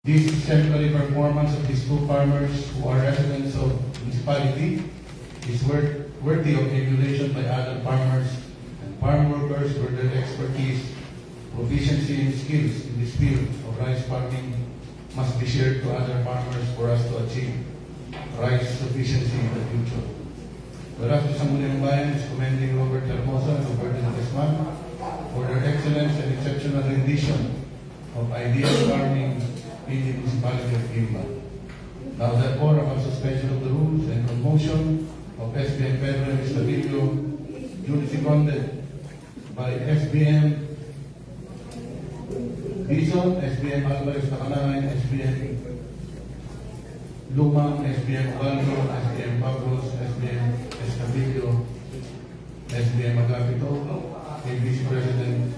This exemplary performance of these two farmers who are residents of the municipality is worthy of emulation by other farmers and farm workers for their expertise, proficiency, and skills in this field of rice farming must be shared to other farmers for us to achieve rice sufficiency in the future. Whereas the Sangguniang Bayan is commending Robert Hermosa and Roberto Guzman for their excellence and exceptional rendition of ideal farming in the municipality of Guimba. Now therefore, upon suspension of the rules and promotion of SBM Pedro and Estabilio, duly seconded by SBM Bison, SBM Alvarez Tacanay, SBM Lumang, SBM Ubaldo, SBM Pablos, SBM Estabilio, SBM Agapito, ABC President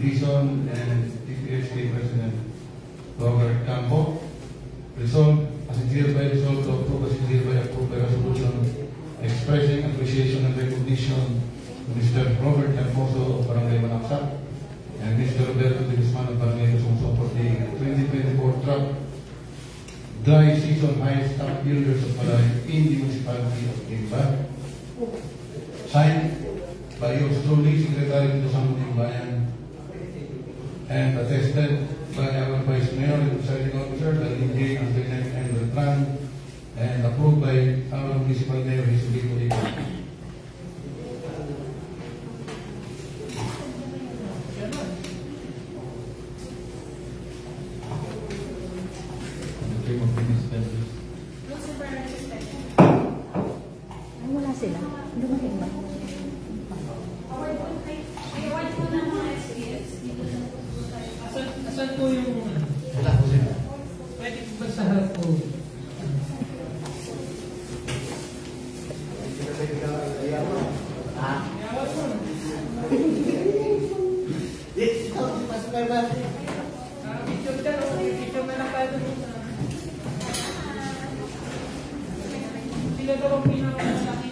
Bison, and TPHD President Robert Campo. Resolved, as it hereby resolved to approve, as it hereby approved a resolution expressing appreciation and recognition to Mr. Robert Hermoso of Barangay Manaksak and Mr. Roberto de Guzman of Barangay Kusumso for the 2024 crop dry season highest top yielders of Palay in the municipality of Guimba. Signed by yours truly, Secretary of the Sangguniang Bayan, and attested by our Vice Mayor and Presiding Officer, Dalinjay, Antoinette, and Beltran, and approved by our Municipal Mayor, Jesuito Liga. Wala sila. Dumating ba? Asan po yung... Wala po sila. Pwede ba sa harap po? Picture na lang tayo doon sa... Sila daw ang pinakamalaki.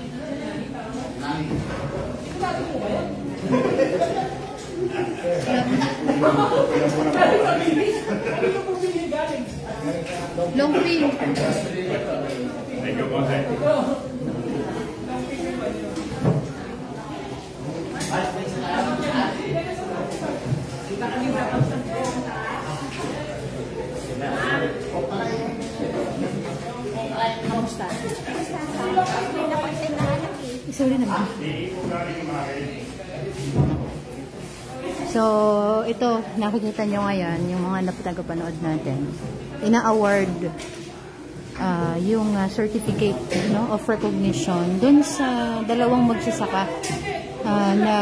Ito natin po ba yan? Long pin. Thank you, Jose. Kamusta? Sorry naman. So, ito, nakikita nyo ngayon, yung mga napatagapanood natin. Ina-award yung certificate, no, of recognition dun sa dalawang magsasaka na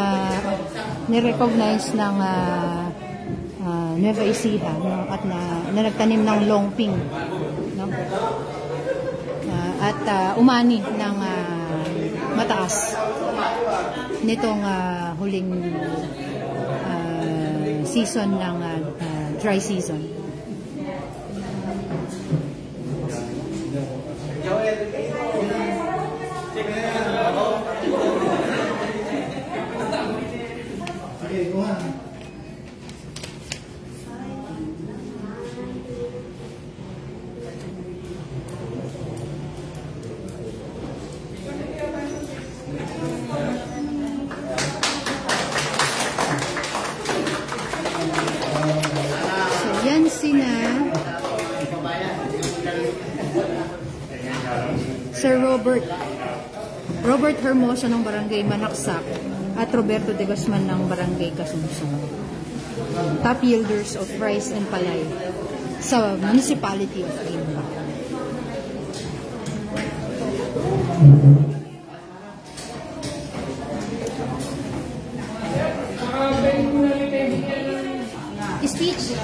ni-recognize ng Nueva Ecija, no, at na nagtanim ng longping, no, at umani ng mataas nitong huling season ng dry season. Yan sina Sir Robert Hermosa ng Barangay Manaksak at Roberto de Guzman ng Barangay Kasumsong. Top yielders of rice and palay sa municipality of Guimba. Speech.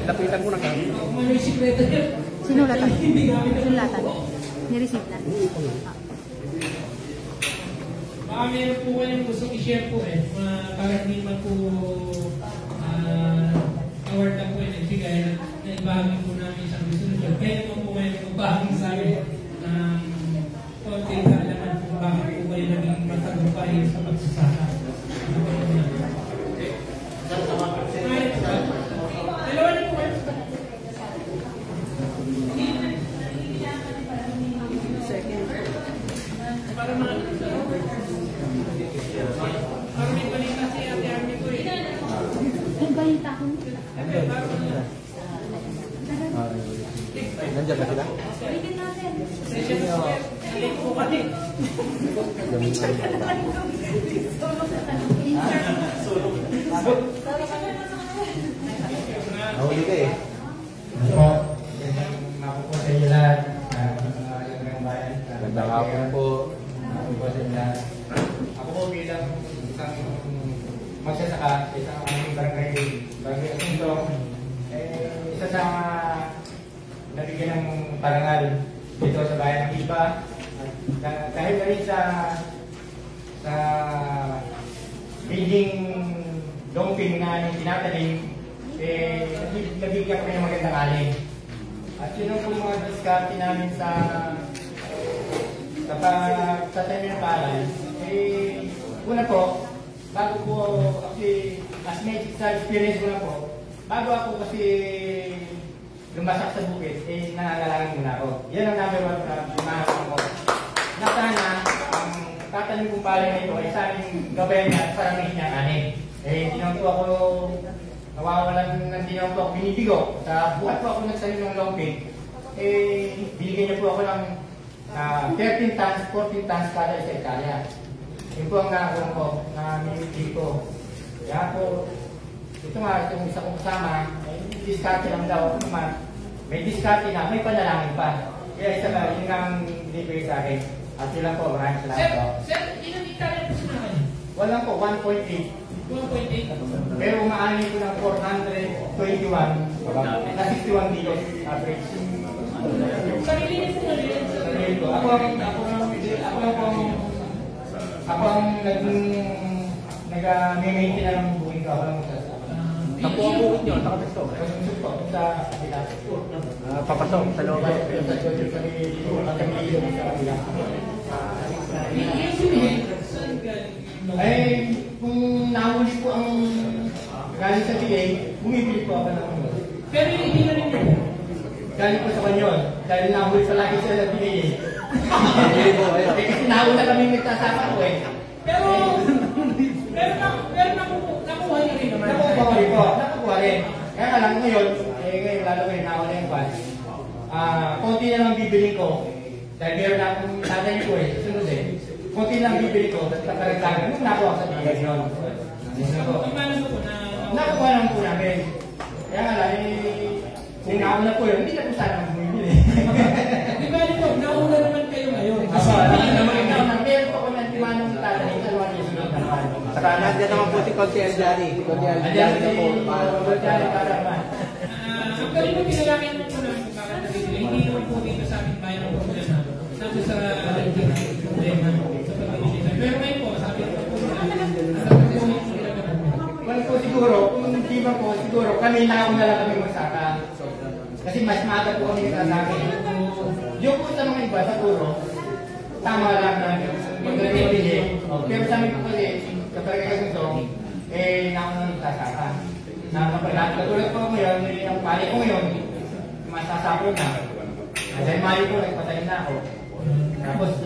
Lapitan mo na kami. Sinulatan. Sinulatan. Nireceive na. Baka meron po kayong gusto i-share po para hindi man po award na po nagbigay na ibahagi po namin isang resolution. Kaya naman po kayo magbahagi sa amin ng konting kaalaman kung bakit po kayo naging matagumpay sa pagsasaka. yung takon. Nandiyan ba sila? Bigyan natin. Nahuli ka eh. Po, ako po sa inyo lahat. Mga bayan. Magandang hapon po. Ako po sa inyo lahat. Ako po bilang isang magsasaka sa isang aming barangay Asunto. Isa sa mga nabigyan ng parangal dito sa bayan ng Iba. Dahil na rin sa building dumping na aming tinatalim, nabigyan kami ng magandang alin. At yun ang po mga diskarte namin sa tanim ng palay. Una po, bago po, actually, as may sa experience ko na po, bago ako kasi lumasak sa bukid, nangangalangan muna ako. Yan ang number one na lumakas ko. Na sana, ang tatanim kong palay na ito ay sa aming gabayan niya at paramihin niya kanin. Hindi naman po ako nawawalan ng hindi naman po ako binibigo. Sa buhat po ako nagsalim ng lumpig, binigyan niya po ako ng 13 tons, 14 tons kada isa Italia. Yun po ang nakakuha ko na minipili ko. Kaya po, ito nga, itong isa kong kasama, diskarte lang daw. Ito naman, may diskarte na, may panalangin pa. Kaya isa ka, yun ang delivery sa akin. At yun lang po, maraming salamat po. Sir, ilang Italia po sila kayo? Walang po, 1.8. 1.8. Pero umaani ko ng 421 na 61 kilos average. Sarili niyo po na rin. Sarili ko. Ako ang nag-maintain na ng buhay ko. Ako lang magsasama. Saan po ang bukid nyo? Saan ka gusto? Kasusok po sa kabila. Papasok sa loob. Sa kabila sa kabila. Saan galing? Ay, kung nahuli po ang galing sa PA, bumibili po ako ng ano. Pero hindi na rin yun. Galing po sa kanyon. Dahil nahuli palagi sila sa PA. Bumili po kayo. Kasi nauna kami nagtasama ko eh. Pero nakuha niyo rin naman. Nakukuha rin. Kaya nga lang ngayon, ngayon lalo ngayon nakuha na yung ban. Konti na lang bibili ko. Dahil meron na akong tatay ko eh. Susunod eh. Konti lang bibili ko. Tapos nakaragdagan. Nung nakuha sa bigay yun. Nakuha lang po namin. Kaya nga lang kung nauna po yun, hindi na po sana bumibili. Di ba ito, nauna naman kayo ngayon. Meron po ako ng timanong tatay sa mga susunod na naman. Saka nandiyan naman po si Conti Aljari. Si Conti Aljari na po. Ang galing mo pinalangin mo po namin kung bakit nabibili. Hindi naman po dito sa aming bayan ng problema. Sabi sa problema sa pag-ibig. Pero ngayon po, sabi ko po Well po siguro, kung hindi ba po, siguro kami nauna lang kami magsaka. Kasi mas maaga po kami nagsasabi. Yung po sa mga iba, siguro, tama lang na mag-ibig. Pero sa amin po kasi, kapag kagusto, nauna lang nagsasaka. Katulad po ngayon, ang pali ko ngayon, masasapon na. Dahil mali ko, nagpatayin na ako. Tapos,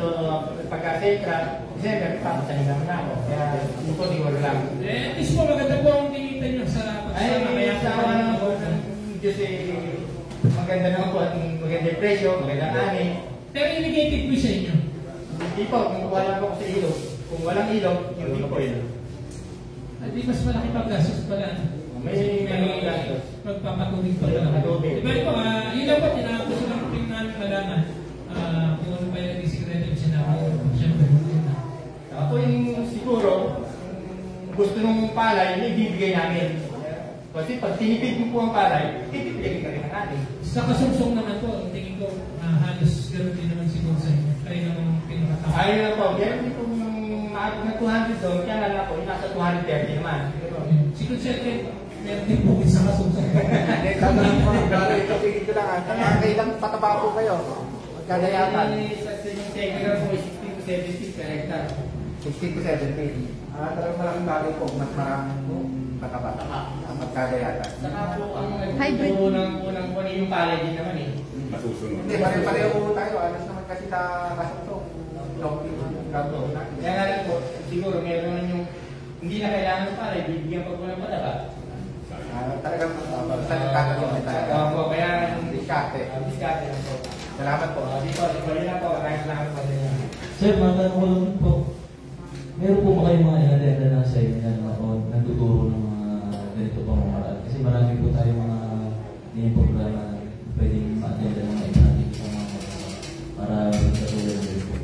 pagka-setra, December, papatayin naman na ako. Kaya, hindi ko siguro lang. at least po maganda po ang tingin nyo sa pagsama. Ay, sa awa naman po, Diyos maganda naman po at maganda yung presyo, maganda ang ani. Pero indicated po sa inyo. Hindi po, kung wala po ako sa ilog. Kung walang ilog, hindi po yun. At di mas malaki pag-gastos pala. May gastos. Magpapatubig pa lang. Patubig. Diba ito, yun lang po, tinapos ko lang rin namin malaman kung ano pa yung naging secret yung sinabi. Siyempre. Ako yung siguro, gusto nung palay, ibibigay namin. Kasi pag tinipid mo po ang palay, ibibigay ka rin ng atin. Sa kasungsong naman po, ang tingin ko, halos gano'n din naman siguro sa inyo. Kayo naman pinakatama. Ayun na po, meron din pong maabot na 200 doon, kaya nga po, nasa 230 naman. Si Conserje, meron din po sa kasungsong. Tatanong ko, gano'n ito, tigil ko lang. Kailang pataba po kayo? Magkadayatan. Sa inyong technical po, 60 to 70 per hectare. 60 to 70. Talagang malaking bagay po. Mas maraming pataba. Magkadayatan. Saka po, ang Hybrid. unang kunin yung palay din naman eh. Masusunod. Hindi, pareho po tayo. Alas naman kasi kasutong. Kaya nga lang po, siguro meron naman yung hindi na kailangan ng palay, bibigyan pa po ng pataba. Talagang salita ko na talaga. Opo, kaya Diskarte. diskarte lang po. Salamat po. Dito, rin lang po. Maraming salamat po sa inyo. Sir, matanong ko lang po. Meron po ba kayong mga inatenda na sa inyo na nagtuturo ng mga ganito pang maraan? Kasi marami po tayo mga programa na pwedeng ma-attenda ng mga natin sa mga para sa tulad ng po.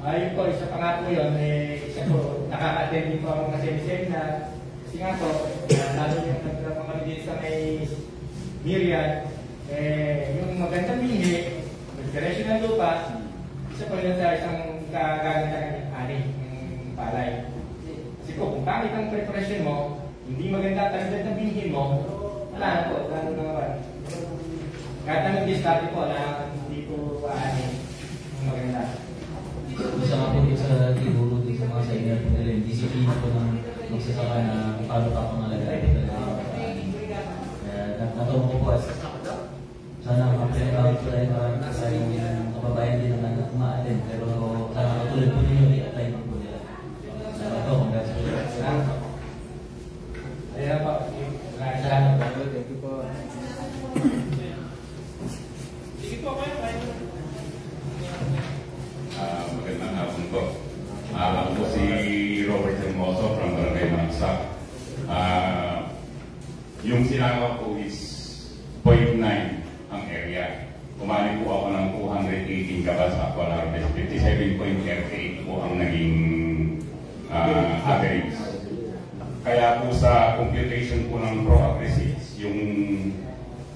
Ayun po, isa pa nga po yun. Isa po, nakaka-attend din po ako mga seminar. Kasi nga po, lalo yung nagtrapan kami din sa may Myriad, yung magandang bihi, preparation ng lupa, isa po yun sa isang kagaganda ng ani, yung palay. Kasi po, kung bakit ang preparation mo, hindi maganda talagad ng bihin mo, wala na po, wala na naman. Kahit ang diskarte po, hindi po ani, yung maganda. Isa nga po sa tinuro din sa mga senior po nila, yung disiplina po ng magsasaka na kung paano ka pangalagaan po talaga. Kaya natanong ko po, sana mapinagawin po tayo marami sa yung kababayan din naman na ma-attend. Pero sana katulad po ninyo, i-apply po nila. Salamat po, congrats po. Salamat po. Ayan po. Salamat po. Thank you po. Sige po, kayo. Magandang hapon po. Ako po si Robert Hermoso from Barangay Mansa. Yung sinagawa po is 0.9 ang area. Kumali po ako ng 218 kabas sa actual harvest. 57.38 po ang naging average. Kaya po sa computation po ng pro-aggressives, yung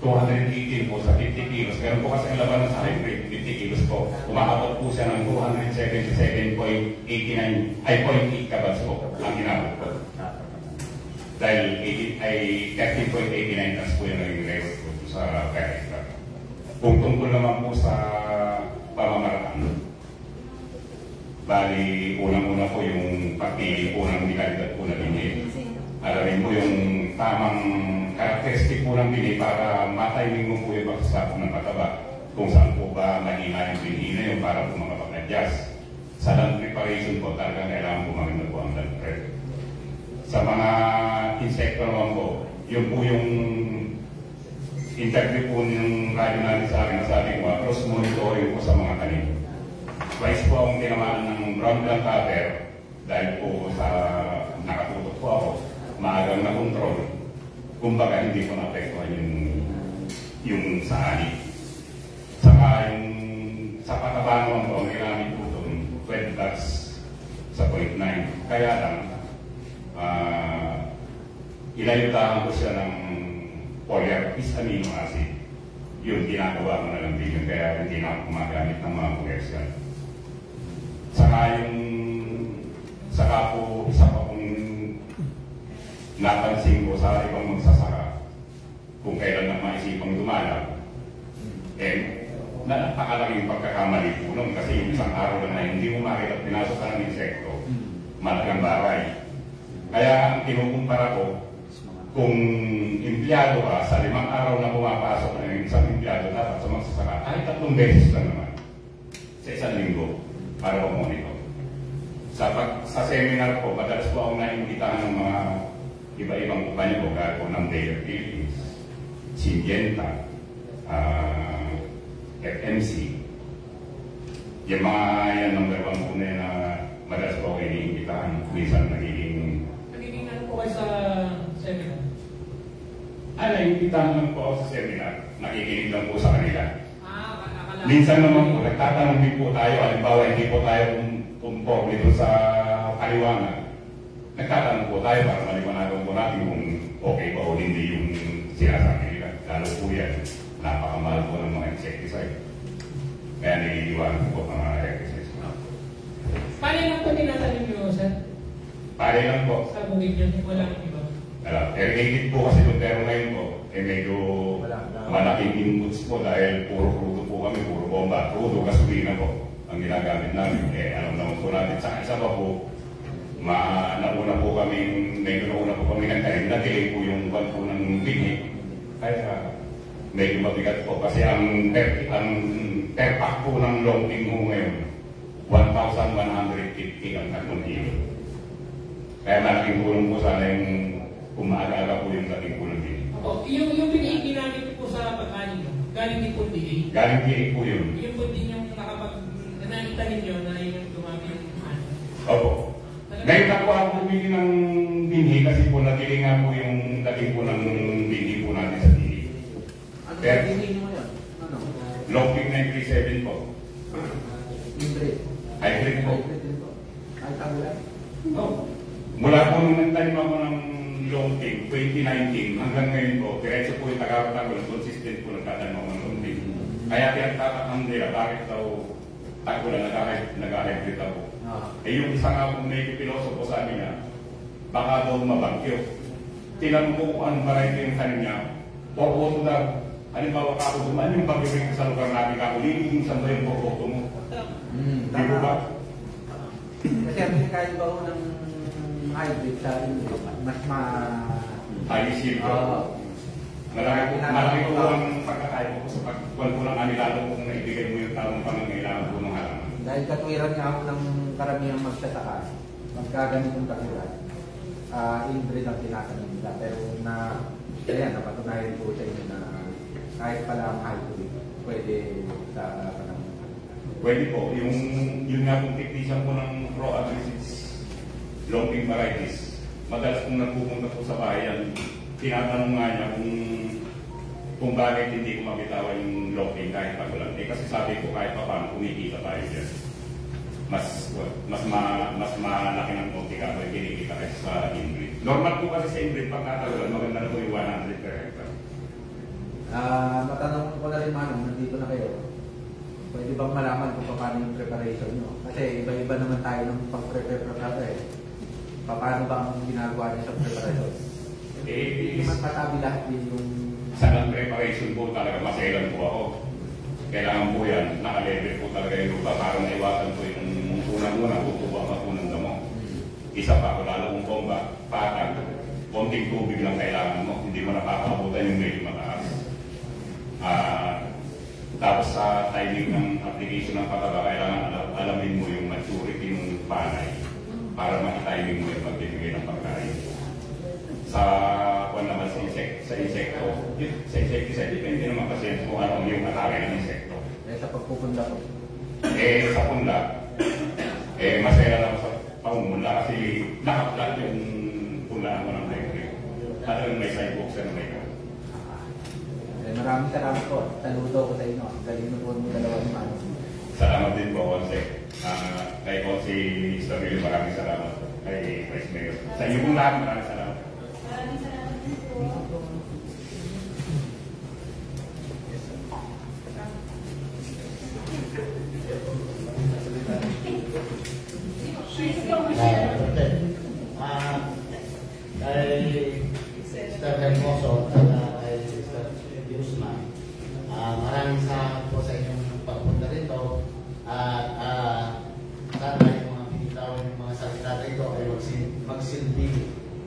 218 po sa 50 kilos. Meron po kasi ang labanan sa hybrid, 50 kilos po. Umaabot po siya ng 277.89, ay 0.8 kabas po ang inabot po. Dahil ay 13.89 tas po yung naging rest po sa per-extra. Kung tungkol naman po sa pamamaraan, bali, unang-una po yung pagpili po ng dekalidad po na binili. Alamin mo yung tamang karakteristik po ng bini para matiming mo po yung pagsasapong ng pataba. Kung saan po ba mahina yung bini na yun para po makapag-adjust. Sa land preparation po, talagang kailangan po maganda po ang land prep. Sa mga insekto naman po, yun po yung interview po ng radio natin sa akin na sabi ko, cross monitoring po sa mga tanim. Twice po akong tinamaan ng brown plant cutter dahil po sa nakatutok po ako, maagang na control. Kumbaga hindi ko na-apektuhan yung sa ani. Saka yung sa pataba naman po, ang ginamit po doon, 12 lots sa 0.9. Kaya lang, ilayutahan ko siya ng polyarpis amino acid. Yun, ginagawa ko na lang din yun, kaya hindi na ako gumagamit ng mga commercial. Saka po, isa pa kong napansin ko sa ibang magsasaka, kung kailan na maisipang dumalag, napakalaking pagkakamali po nun kasi yung isang araw na hindi mo makita at pinasok ka ng insekto, malagang baray. Kaya ang kinukumpara ko, kung empleyado ka, sa 5 araw na pumapasok na yung isang empleyado, dapat sa magsasaka, ay 3 beses lang naman sa isang linggo para monitor. Sa seminar ko, madalas po akong naimbitahan ng mga iba-ibang kumpanya ko, kaya po ng Bayer Philippines, Syngenta, FMC. Yung mga yan number 1 po na yun na madalas po ako iniimbitahan. Minsan nagiging... Nagiging ano po kayo sa seminar? Naiimbitahan lang po ako sa seminar. Nakikinig lang po sa kanila. Akala. Minsan naman po, nagtatanong din po tayo. Halimbawa, hindi po tayo kumpor dito sa kaliwanag. Nagtatanong po tayo para maliwanagan po natin kung okay ba o hindi yung sinasabi nila. Lalo po yan, napakamahal po ng mga insecticide. Kaya nililiwanag po ang mga herbicides. Paano lang po tinatanim nyo, sir? Pare lang po. Sa bukid nyo, walang iba. Irrigated po kasi doon, pero ngayon po, medyo malaking inputs po dahil puro crudo po kami, puro bomba. Crudo, gasolina po ang ginagamit namin. Alam naman po natin. Sa isa pa po, nauna po kami nagtanim, na-delay po yung buwan po ng bigit. Kaya medyo mabigat po kasi ang per pack po ng longping ho ngayon, 1,150 ang 3 kilo. Kaya malaking tulong po sana yung kung maaga-aga po yung dating po ng DA. Yung ginamit po sa pag-anin, galing din po DA. Galing DA po yun. Yung po din yung nakita ninyo na yung gumamit yung ano. Opo. Ngayon ako ako bumili ng binhi kasi po natili nga po yung dating po ng binhi po natin sa DA. Ano Pero, ba hindi mo yan? Ano? Longping 937 po. Hybrid. Hybrid po. Hybrid din po. Ay, tagulan. Oh. Mula po nung nagtanim ako ng Longping 2019 hanggang ngayon po, diretso po yung tagawatagol, consistent po nagtatanim ako ng Longping. Kaya pinagtatakang nila, bakit daw tagulan nag-hybrid ako. Yung isa nga pong may pilosopo sa amin niya, baka daw mabagyo. Tinanong ko kung anong variety yung tanim niya, porboto daw. Halimbawa kako dumaan yung bagyo rin sa lugar natin kako, lilinisan ba yung porboto mo? Di po ba? Kasi ang kahit ba ng hybrid sa mas Ayusin ko. Malaki po ang pagkakaya ko sa pagkuhan ko ng anilalo kung naibigay mo yung tamang pangangailangan po ng halaman. dahil katwiran nga ako ng karamihang magsasaka, magkaganitong katwiran, inbreed ang tinatanong nila. Pero ayan, napatunayan po sa inyo na kahit pala ang hybrid, pwede sa panahon. Pwede po. Yun nga pong technician po ng Pro Agricis, Longping varieties. Madalas kung nagpupunta po sa bayan, tinatanong nga niya kung bakit hindi ko mabitawan yung Longping kahit pagulan. Kasi sabi ko kahit pa paano kumikita tayo dyan. Mas malaki ng konti ka kung kinikita kayo sa inbreed. Normal po kasi sa inbreed pag natagulan, maganda na po yung 100 per hectare. Matanong ko na rin manong, nandito na kayo. Pwede bang malaman kung paano yung preparation nyo? Kasi iba-iba naman tayo ng pag-prepare. Paano ba ang ginagawa niyo sa preparation? Hindi naman masabi lahat din yung... Sa preparation po talaga, maselan po ako. Kailangan po yan, naka-level po talaga yung lupa para naiwasan po yung unang-unang tutubuan ka po ng damo. Isa pa, kung lalo kong bomba, patag, konting tubig lang kailangan mo, hindi mo napapakabutan yung medyo mataas. Tapos sa timing ng application ng pataba, kailangan alamin mo yung maturity ng panay para ma-timing mo yung pagbibigay ng pagkain. Sa insecticide, depende naman kasi kung ano yung atake ng insekto. Sa pagpupunda ko? Sa punda, masaya lang sa pangmula kasi nakaplat yung punlaan mo ng hybrid. Talagang may sidewalks na may ka. Maraming salamat po. Saludo ko sa inyo. Galing na po mo dalawa ni Mano. Salamat din po, Conse. Kay Conse Isabel, maraming salamat. Kay Vice Mayor. Sa inyo pong lahat, maraming salamat. Maraming salamat po. Maraming salamat po sa inyong pagpunta rito at sana yung mga binitawan yung mga salita rito ay magsilbi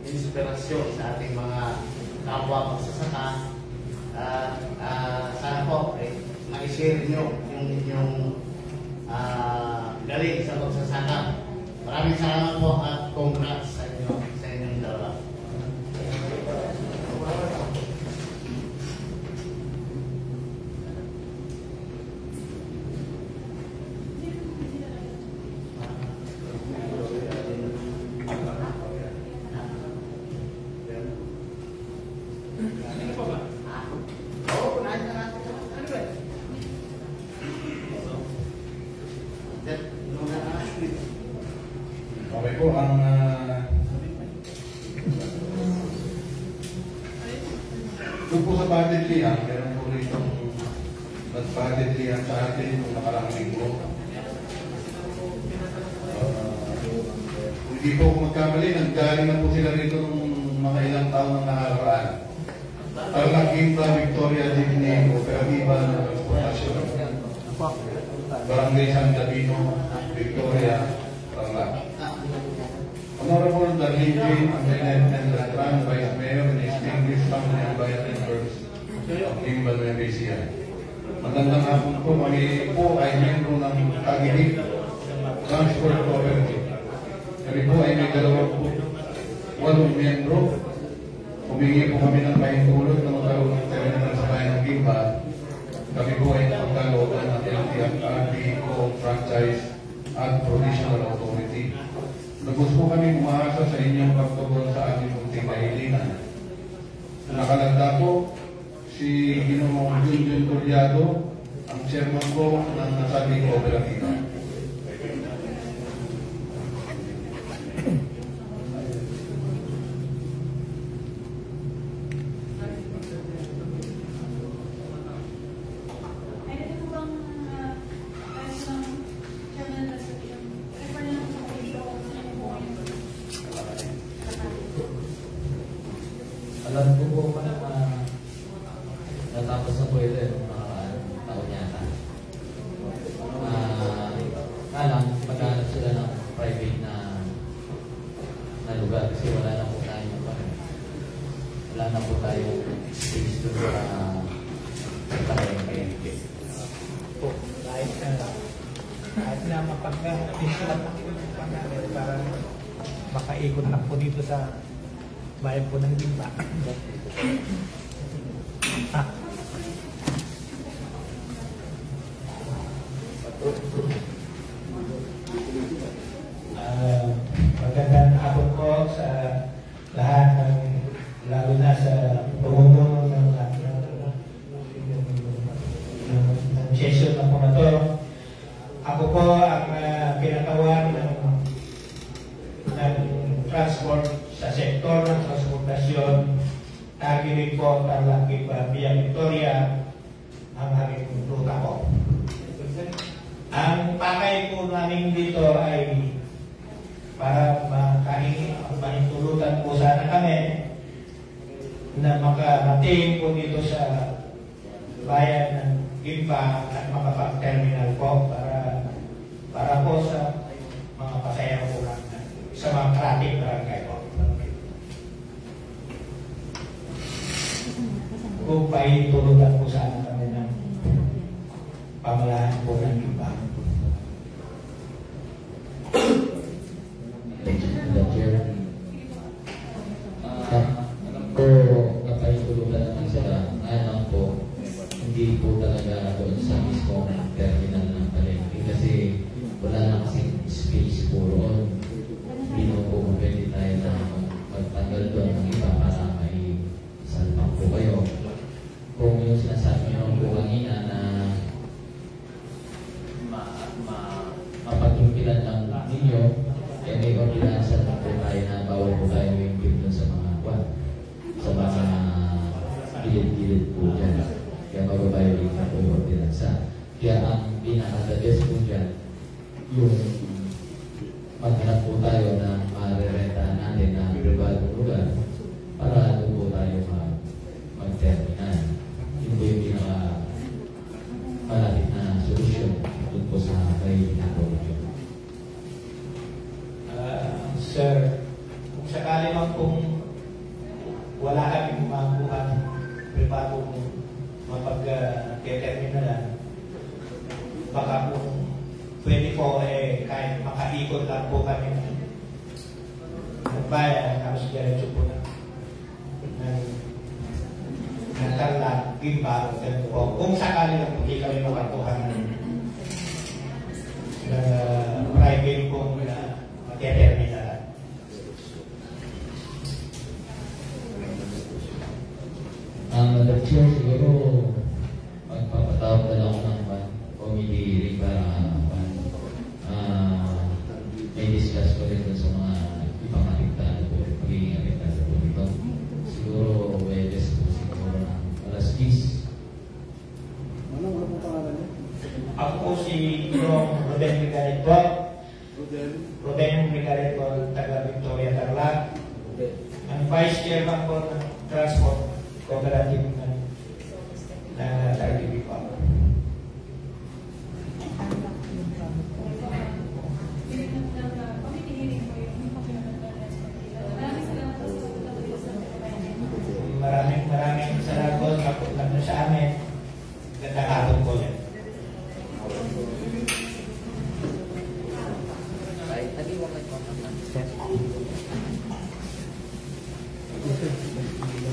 inspirasyon sa ating mga kapwa magsasaka at sana po ay ma-share nyo yung inyong galing sa magsasaka. Maraming salamat po at congrats sa inyong dalawa. Okay po, ang kung po sa budget liyan, meron po rito nag-budget liyan sa atin kung nakarang linggo. Hindi po ako magkamali, naggaling na po sila rito nung mga ilang taon na nakaraan. Tarlac-Quinta, Victoria, Digny, Operativa ng Transportasyon. Barangay San Davino, Victoria, Tarlac. Honorable Darlene Jane, ang Lieutenant and Latran, Vice Mayor, and Distinguished Family and Bayan Members of Kimbal Membresia. Magandang hapon po, kami po ay membro ng Taginig Transport Cooperative. Kami po ay may 28 membro humingi po kami ng pahintulot na magkaroon ng terminal sa bayan ng Gimba. Kami po ay magkalooban ng LTFRB franchise at provisional authority. Lubos po kami umaasa sa inyong pagtugon sa aming munting kahilingan. Nakalagda po si Ginoong Junjun Coriado, ang chairman po ng nasabing kooperatiba. Alam ko po pa na natapos na po ito yung nakakaano taon yata. Alam, maghanap sila ng private na lugar kasi wala na po tayong space doon sa palengke. Po, kahit na mapag-visual lang po yung pangalan para makaikot lang po dito sa bayan po ng Gimba. Magandang hapon po sa lahat ng lalo na sa pamumuno ng session na po na to. Ako po ang pinatawag ng transport sa sektor ng transportasyon. Nagilig po ang Tarlac Via Victoria ang aming ruta po. Ang pakay po namin dito ay para mahintulutan po sana kami na makarating po dito sa bayan ng Gimba at makapag-terminal po para po sa mga pasayero po sa mga traffic barangay po. Kung pahintulutan po sana kami ng pamalaan po ng Gimba. Napahintulutan naman sila. Alam po, hindi po talaga doon sa mismo terminal ng palengke kasi wala na kasing space po roon. Hindi po pwede tayo na magtanggal doon ng iba para may salpang po kayo. Kung yung sinasabi nyo po kanina na mapagtumpilan lang ninyo, eh may ordinansa na po tayo na bawal po tayo yung doon sa mga kwan, sa mga gilid-gilid po dyan. Kaya mababayolate na po yung ordinansa. Kaya ang pinaka-the best po dyan, yung maghanap po tayo na marerenta natin na privadong lugar para doon po tayo mag-terminal. Yun po yung pinaka-malapit na solusyon doon po sa kahilingan po dyan. Sir, kung sakali man kung wala kami makuha pribadong mapag-determinalan, baka kung pwede po kahit makaikot lang po kami ng bayan, tapos diretso po ng Tarlac, Gimba, po. Kung sakali lang hindi kami makakuha ng private po determinalan. Madam Chair, siguro magpapatawag na lang ako ng committee rin para may discuss ko rin sa mga ibang apektado po, magiging apektado po dito. Siguro, Wednesday po siguro ng alas 10. Ano po pangalan niya? Ako po si Rodel Rigalet po. Rodel Rigalet po, taga Victoria, Tarlac. Ang Vice Chairman po ng Transport Cooperative na Tarlac po. Maraming salamat po sa amin. Gandang hapon po yan. Thank you.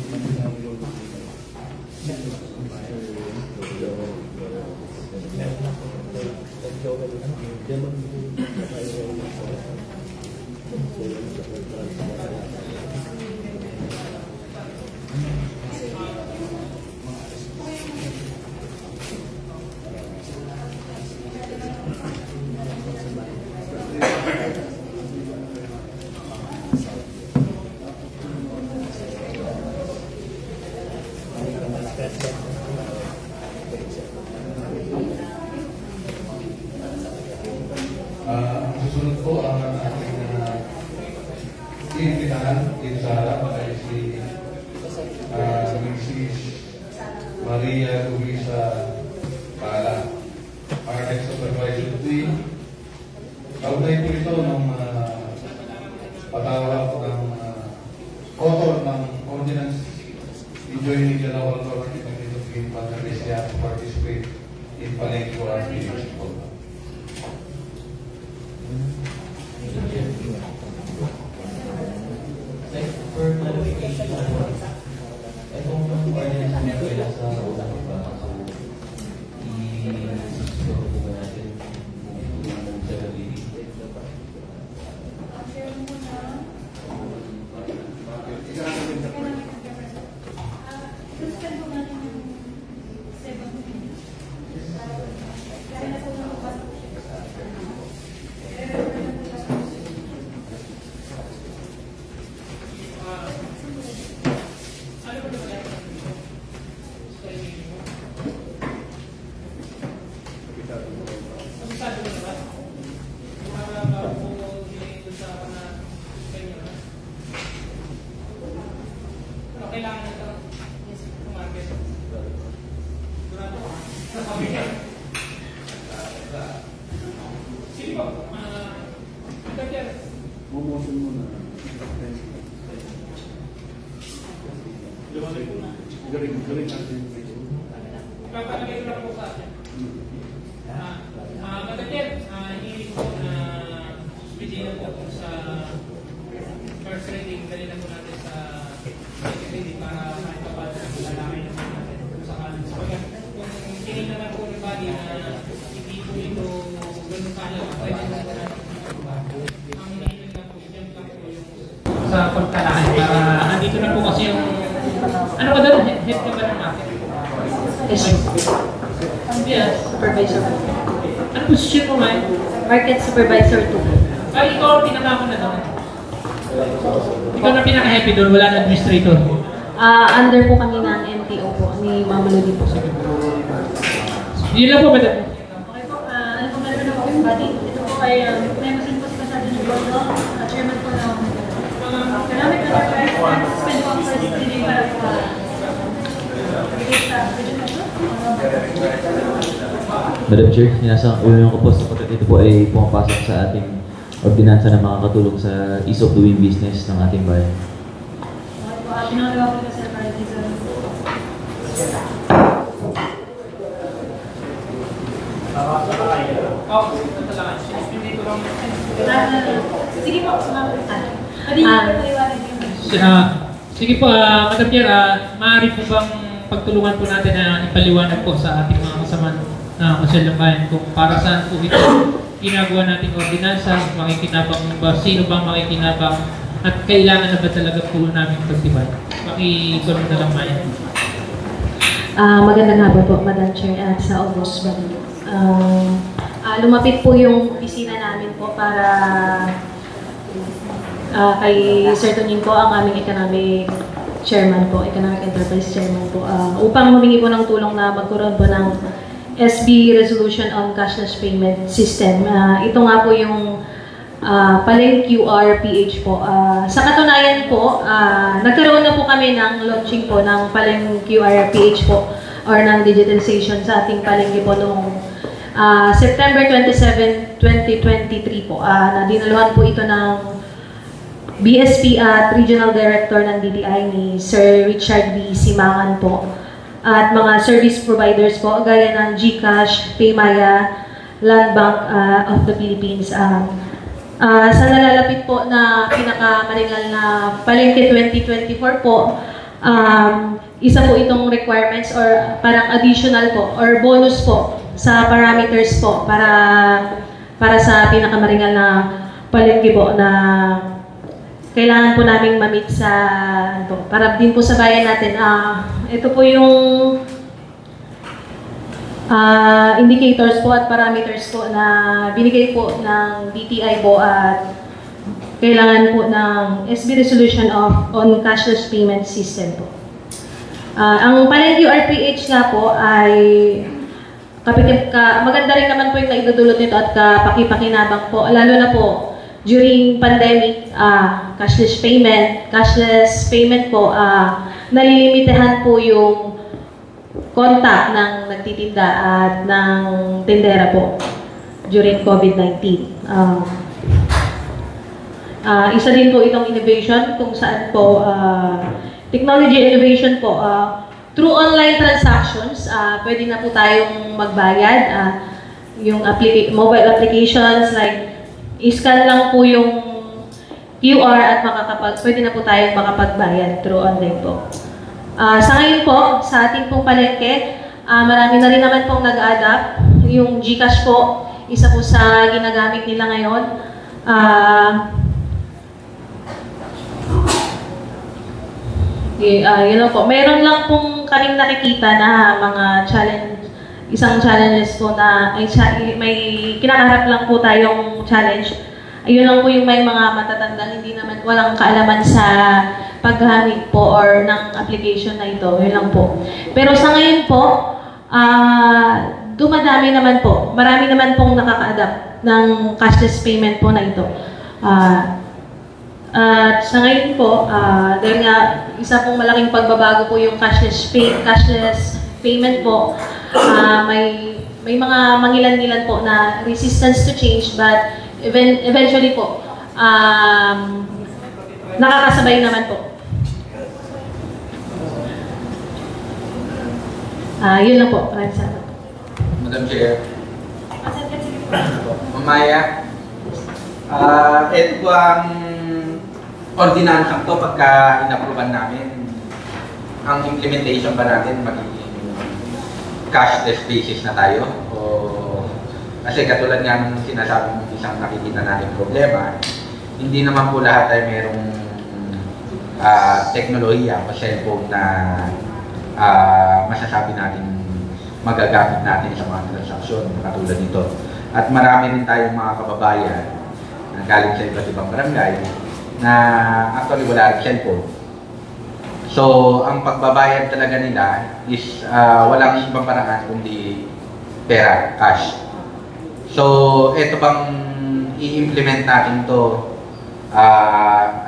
in sa harap ay si Mrs. Maria Luisa Pala, our next supervisor team. Kaugnay po ito ng patawag ng author ng ordinance enjoining the local authority committee of Indonesia to participate in Palengke RPH. For clarification, itong ordinance na kailan sa ulang ba? So, i-score po ba natin sa gabi? Motion muna. Galing natin. Papalagay ko lang po sa atin. Magkakir, hindi ko na suspicion po sa first reading. Dali na po natin sa second reading para kahit pa ba lalaki naman natin kung sakalan. Kung tingin naman po ni Buddy na hindi po ito ganun kala, pwede na po natin. Ang nilin lang po, dyan lang po yung sa pagkalaan para andito na po kasi yung ano ba doon? Head ka ba ng market? Yes. Supervisor 2. Ano position mo ngayon? Market Supervisor 2. Ay, ikaw ang pinaka na doon. Ikaw na pinaka-happy doon, wala na administrator. Under po kami ng MTO po, ni Mama Lodi po. Yun lang po ba doon? Okay po, ano po meron na po yung body? Ito po ay Nemosin po si Pasado ng Bodo, chairman po ng Economic Enterprise, suspend po ang first reading para po Madam Chair, sinasang-ulan ko po sapagkat ito po ay pumapasok sa ating ordinansa na makakatulong sa ease of doing business ng ating bayan. Pinagawa po kasi para dito. Sige po, sige po, Madam Chair, maaari po bang pagtulungan po natin na ipaliwanag po sa ating mga kasama na konselyong bayan kung para saan po ito ginagawa nating ordinansa, makikinabang ba, sino bang makikinabang at kailangan na ba talaga po namin pagtibay? Pakikulang na lang mayan. Magandang hapon po, Madam Chair, at sa August Bali. Lumapit po yung opisina namin po para kay Sir Tonin po, ang aming economic chairman po, economic enterprise chairman po, upang humingi po ng tulong na magkaroon po ng SB resolution on cashless payment system. Ito nga po yung Palengke QR PH po. Sa katunayan po, nagkaroon na po kami ng launching po ng Palengke QR PH po or ng digitalization sa ating palengke po noong September 27, 2023 po. Nadinaluhan po ito ng BSP at Regional Director ng DTI ni Sir Richard B. Simangan po. At mga service providers po gaya ng GCash, Paymaya, Land Bank of the Philippines. Sa nalalapit po na pinakamaringal na Palengke 2024 po, isa po itong requirements or parang additional po or bonus po sa parameters po para sa pinakamaringal na palengke po na kailangan po naming ma-meet sa para din po sa bayan natin. Ito po yung indicators po at parameters po na binigay po ng DTI po at kailangan po ng SB resolution on cashless payment system po. Ang Palengke RPH nga po ay maganda rin naman po yung naidudulot nito at kapakipakinabang po, lalo na po during pandemic, cashless payment po, nalilimitahan po yung contact ng nagtitinda at ng tindera po during COVID-19. Isa din po itong innovation kung saan po technology innovation po through online transactions, pwede na po tayong magbayad. Yung mobile applications like i-scan lang po yung QR at pwede na po tayong makapagbayad through online po. Sa ngayon po, sa ating pong palengke, marami na rin naman pong nag-adapt. Yung GCash po, isa po sa ginagamit nila ngayon. Yun po. Meron lang pong kaming nakikita na mga isang challenges po na may kinakaharap lang po tayong challenge. Ayun lang po yung may mga matatandang hindi naman walang kaalaman sa paggamit po or ng application na ito. Yun lang po. Pero sa ngayon po, dumadami naman po. Marami naman pong nakaka-adapt ng cashless payment po na ito. At sa ngayon po, dahil nga isa pong malaking pagbabago po yung cashless payment po, may mga mangilan-ngilan po na resistance to change, but eventually po, nakakasabay naman po. Yun lang po. Maraming salamat. Madam Chair. Mamaya, ito po ang ordinansang to pagka in-approvean namin. Ang implementation ba natin magiging cashless basis na tayo? O, kasi katulad nga ng sinasabi ng isang nakikita natin problema, hindi naman po lahat ay merong teknolohiya o cellphone na masasabi natin magagamit natin sa mga transaksyon katulad nito. At marami rin tayong mga kababayan na galing sa iba't ibang barangay na actually wala rin cellphone. So, ang pagbabayad talaga nila is walang ibang paraan kundi pera, cash. So, ito bang i-implement natin to,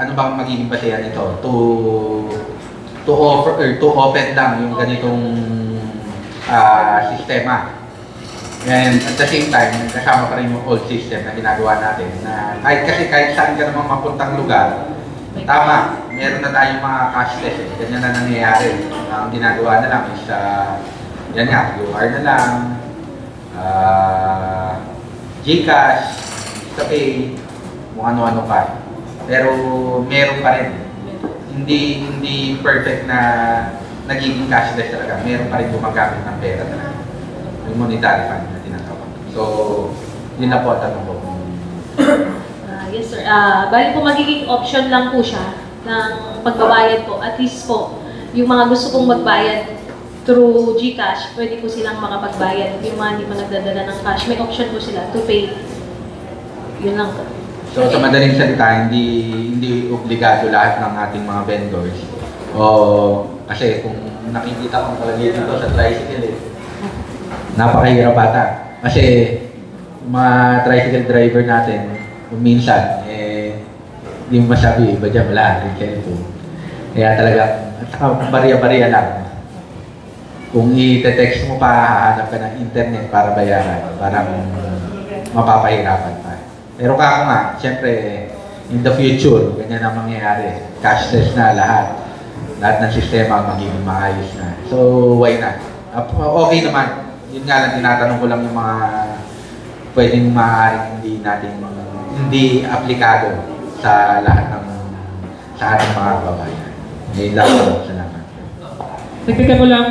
ano bang magiging basehan nito? To open lang yung ganitong sistema. And at the same time, kasama pa rin yung old system na ginagawa natin na kahit saan ka naman mapuntang lugar, tama, meron na tayong mga cashless eh. Ganyan na nangyayari. Ang ginagawa na lang is, yan nga, QR na lang, GCash, Pay, kung ano-ano pa. Pero meron pa rin. Hindi perfect na nagiging cashless talaga. Meron pa rin gumagamit ng pera talaga. Yung monetary fund na tinatawag. So, yun na po ang tanong ko. Yes sir. Bali po magiging option lang po siya ng pagbabayad po. At least po, yung mga gusto kong magbayad through GCash, pwede po silang makapagbayad. Yung mga hindi pa nagdadala ng cash, may option po sila to pay. Yun lang po. So sa madaling salita, hindi obligado lahat ng ating mga vendors. Kasi kung nakikita kong talaga dito sa tricycle, napakahirap ata. Kasi mga tricycle driver natin, minsan, hindi mo masabi, iba dyan, wala, yung cellphone. Kaya talaga, at saka bariya-bariya lang. Kung i-text mo pa, hahanap ka ng internet para bayaran, parang mapapahirapan pa. Pero kako nga, siyempre, in the future, ganyan ang mangyayari. Cashless na lahat. Lahat ng sistema magiging maayos na. So, why not? Okay naman. Yun nga lang, tinatanong ko lang yung mga pwedeng maaaring hindi aplikado sa lahat ng sa ating mga kababayan. Ngayon lang po, salamat. Nagtagka ko lang,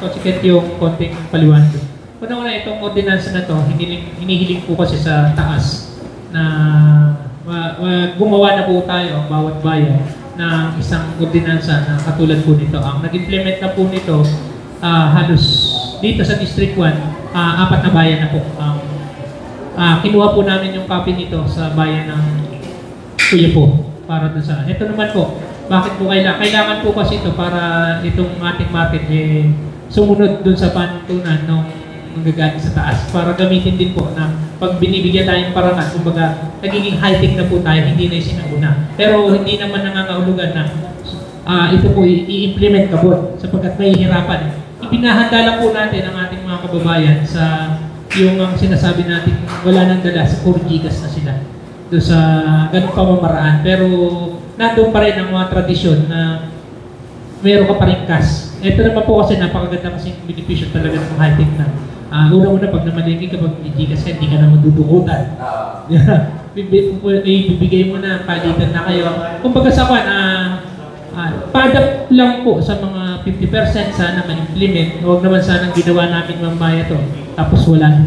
Coach yung konting paliwanag. Una-una itong ordinansa na to, hinihiling po kasi sa taas na gumawa na po tayo, bawat bayan, na isang ordinansa na katulad po nito. Ang nag-implement na po nito, halos dito sa District 1, 4 na bayan na po. Kinuha po namin yung copy nito sa bayan ng Kuya po para doon sa. Ito naman po, bakit po kailangan po kasi ito para itong ating market sumunod doon sa pantunan ng manggagaling sa taas para gamitin din po na pag binibigyan tayong parangal, kumbaga, nagiging high-tech na po tayo, hindi na yung sinauna. Pero hindi naman nangangahulugan na ito po i-implement kabot sapagkat mahihirapan. Ipinahanda lang po natin ang ating mga kababayan sa yung ang sinasabi natin wala nang dala sa 4 gigas na sila doon sa ganung pamamaraan. Pero nandun pa rin ang mga tradisyon na meron ka pa rin cash. Ito naman po kasi napakaganda kasi yung benepisyo talaga ng high-tech na. Una-una pag namalingki kapag gigas ka, hindi ka naman dudukutan. Ibibigay mo na, palitan na kayo. Kumbaga sa kwan, pa-adapt lang po sa mga 50% sana ma-implement. Huwag naman sanang ginawa namin mamaya to. Tapos wala.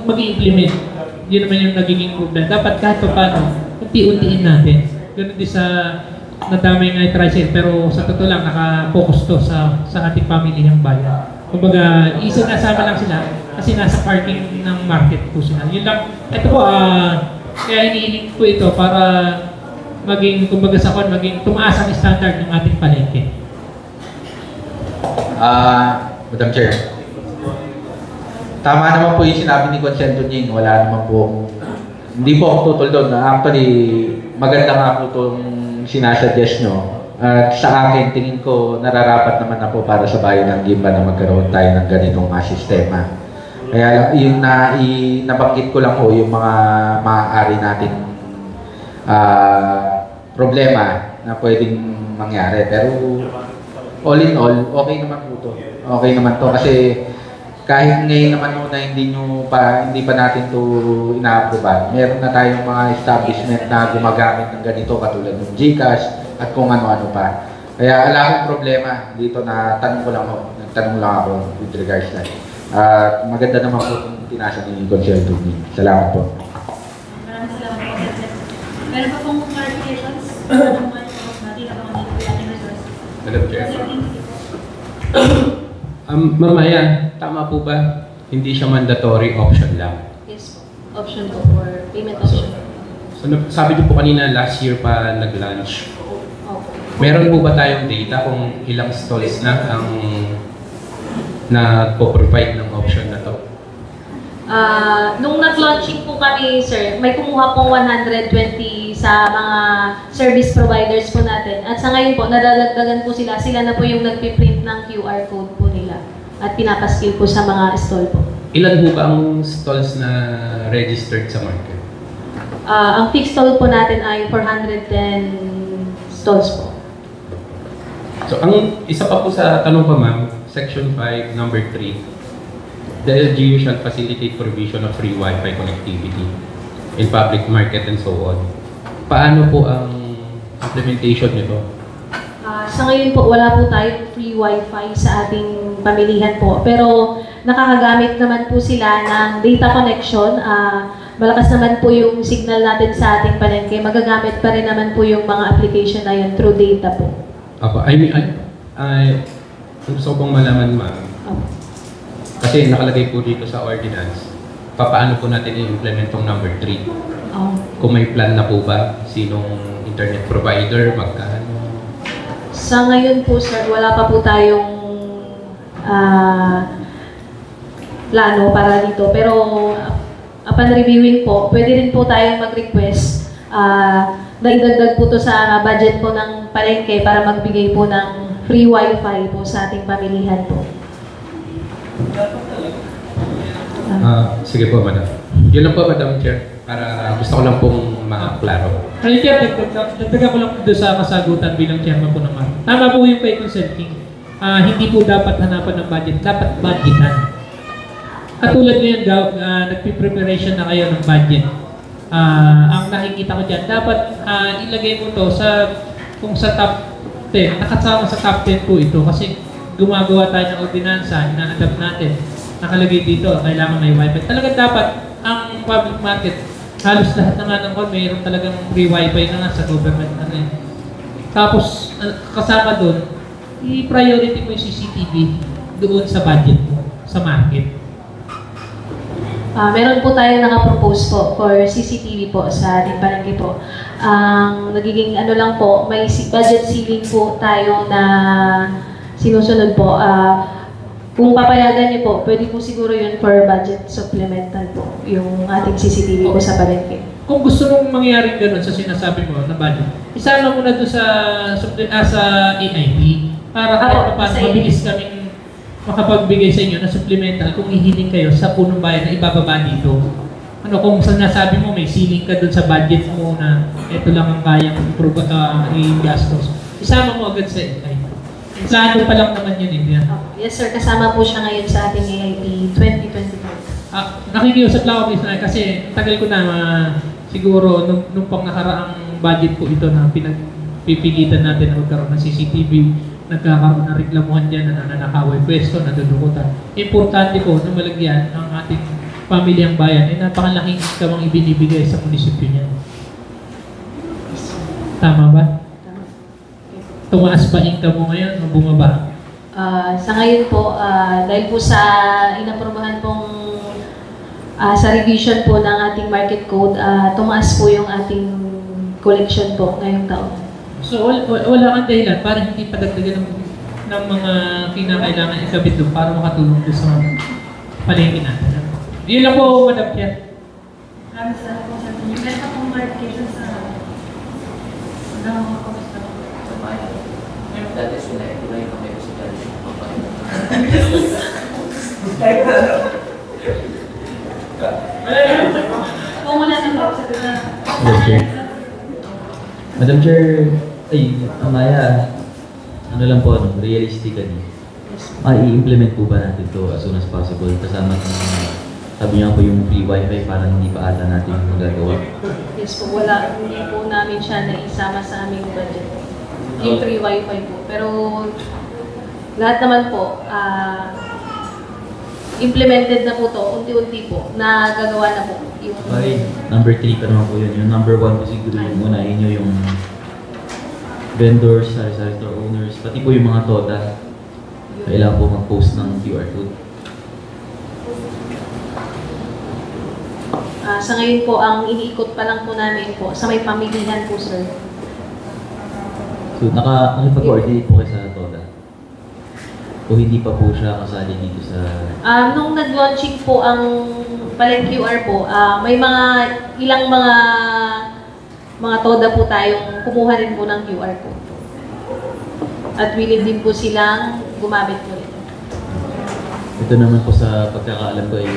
Mag-i-implement. Yun naman yung nagiging problem. Dapat kahit pa paano, unti-untiin natin. Ganun din sa nadamay nga tricycle, pero sa totoo lang, naka-focus to sa ating pamilyang bayan. Kumbaga, isinasama lang sila kasi nasa parking ng market po sila. Yun lang. Ito po, kaya hinihiling po ito para maging, kumbaga sa kon, maging tumaas ang standard ng ating palengke. Madam Chair, tama naman po yung sinabi ni Consento Nying. Wala naman po, hindi po ako tutol doon. Actually, maganda nga po itong sinasuggest nyo. At sa akin, tingin ko, nararapat naman na po para sa bayan ng Gimba na magkaroon tayo ng ganitong sistema. Kaya yung nabanggit ko lang po yung mga maaari nating problema na pwedeng mangyari. Pero all in all, okay naman po to. Okay naman to kasi kahit ngayon naman na hindi pa natin to ina-approve, meron na tayong mga establishment na gumagamit ng ganito katulad ng GCash at kung ano-ano pa. Kaya wala akong problema dito na nagtanong lang ako with regards to that. Maganda naman po itong tinasa ni Conselto. Salamat po. Maraming salamat po. Meron pa pong clarifications? Madam Chair. Mamaya, tama po ba? Hindi siya mandatory, option lang. Yes po. Option po or payment option. So sabi niyo po kanina last year pa nag-launch. Meron po ba tayong data kung ilang stalls na ang nagpo-provide ng option na to? Nung nag-launching po kami, sir, may kumuha pong 120 sa mga service providers po natin. At sa ngayon po, nadadagdagan po sila. Sila na po yung nagpiprint ng QR code po nila. At pinapaskill po sa mga stall po. Ilan po ba ang stalls na registered sa market? Ang fixed stall po natin ay 410 stalls po. So, ang isa pa po sa tanong pa ma'am, Section 5, Number 3, the LGU shall facilitate provision of free Wi-Fi connectivity in public market and so on. Paano po ang implementation nito? Sa ngayon po, wala po tayong free Wi-Fi sa ating pamilihan po. Pero nakakagamit naman po sila ng data connection. Malakas naman po yung signal natin sa ating palengke. Magagamit pa rin naman po yung mga application na yun through data po. Gusto kong malaman ma'am. Kasi nakalagay po dito sa ordinance, paano po natin i-implement yung number 3? Kung may plan na po ba, sinong internet provider, magkano? Sa ngayon po sir, wala pa po tayong plano para dito. Pero upon reviewing po, pwede rin po tayong mag-request na idagdag po to sa budget po ng palengke para magbigay po ng free Wi-Fi po sa ating pamilihan po. Sige po, madam. Yun lang po, Madam Chair. Para gusto ko lang pong maklaro. Ay, Chair, nagtaga ko lang doon sa kasagutan bilang chairman po ng MAR. Tama po yung kay consenting. Hindi po dapat hanapan ng budget. Dapat budgetan. Katulad ngayon, nagpipreparation na kayo ng budget. Ang nakikita ko dyan, dapat ilagay mo to kung sa top 10. Nakasama sa top 10 po ito kasi gumagawa tayo ng ordinansa, ina-adapt natin. Nakalagay dito, kailangan may Wi-Fi. Talagang dapat ang public market, halos lahat na nga ng mayroon talagang free Wi-Fi na nga sa government. Tapos, kasama doon, i-priority mo yung CCTV doon sa budget mo, sa market. Meron po tayo nakapropose po for CCTV po sa ating palengke po. Nagiging ano lang po, may budget ceiling po tayo na sinusunod po. kung papayagan niyo po, pwede po siguro yun for budget supplemental po, yung ating CCTV po sa palengke. Kung gusto mong mangyari gano'n sa sinasabi mo na budget, isama mo na doon sa AIP para kahit paano mabilis kaming makapagbigay sa inyo na supplemental kung hihiling kayo sa punong bayan na ibababa dito. Ano kung sinasabi mo may ceiling ka doon sa budget mo na ito lang ang kayang i-gastos, isama mo agad sa AIP. Plano pa lang naman yun, India. Yes sir, kasama po siya ngayon sa ating AIP 2025. Nakikiusap lang ako kasi tagal ko na siguro nung pang nakaraang budget po ito na pinagpipilitan natin na magkaroon ng CCTV, nagkakaroon ng reklamuhan dyan na nananakaway pwesto, nadudukutan. Importante po na malagyan ang ating pamilyang bayan ay napakalaking kamang ibinibigay sa munisipyo niya. Tama ba? Tumaas ba income mo ngayon o bumaba? Sa ngayon po, dahil po sa inaprobahan pong sa revision po ng ating market code, tumaas po yung ating collection po ngayong taon. So wala kang dahilan para hindi padagdagan ng mga kinakailangan ikabit doon para makatulong doon sa palengke natin. Yun lang po, Madam Chair. Maraming salamat po sa inyo. Meron pa pong clarification sa mga kamusta po sa bayan. Dati sila, ito na yung kami sa dati. Kung wala na po, sabi na. Madam Chair, Amaya, ano lang po, realistically, i-implement po ba natin ito as soon as possible? Kasama sabi niya po yung free wifi para hindi pa ata natin magagawa. Yes po, wala. Hindi po namin siya naisama sa aming budget. Yung free wifi po. Pero lahat naman po, implemented na po to, unti-unti po, nagagawa na po. Okay, number 3 pa naman po yun. Yung number 1 po siguro yung unahin nyo yung vendors, sari-sari store owners, pati po yung mga TODA. Kailangan po mag-post ng QR code. Sa ngayon po, ang iniikot pa lang po namin po, sa may pamilihan po, sir. So, nakipag-coordinate po kayo sa TODA? O hindi pa po siya kasali dito sa... Nung nag-launching po ang Paleng QR po, may ilang mga TODA po tayong kumuha rin po ng QR code. At willing din po silang gumamit po rin. Ito naman po sa pagkakaalam ko ay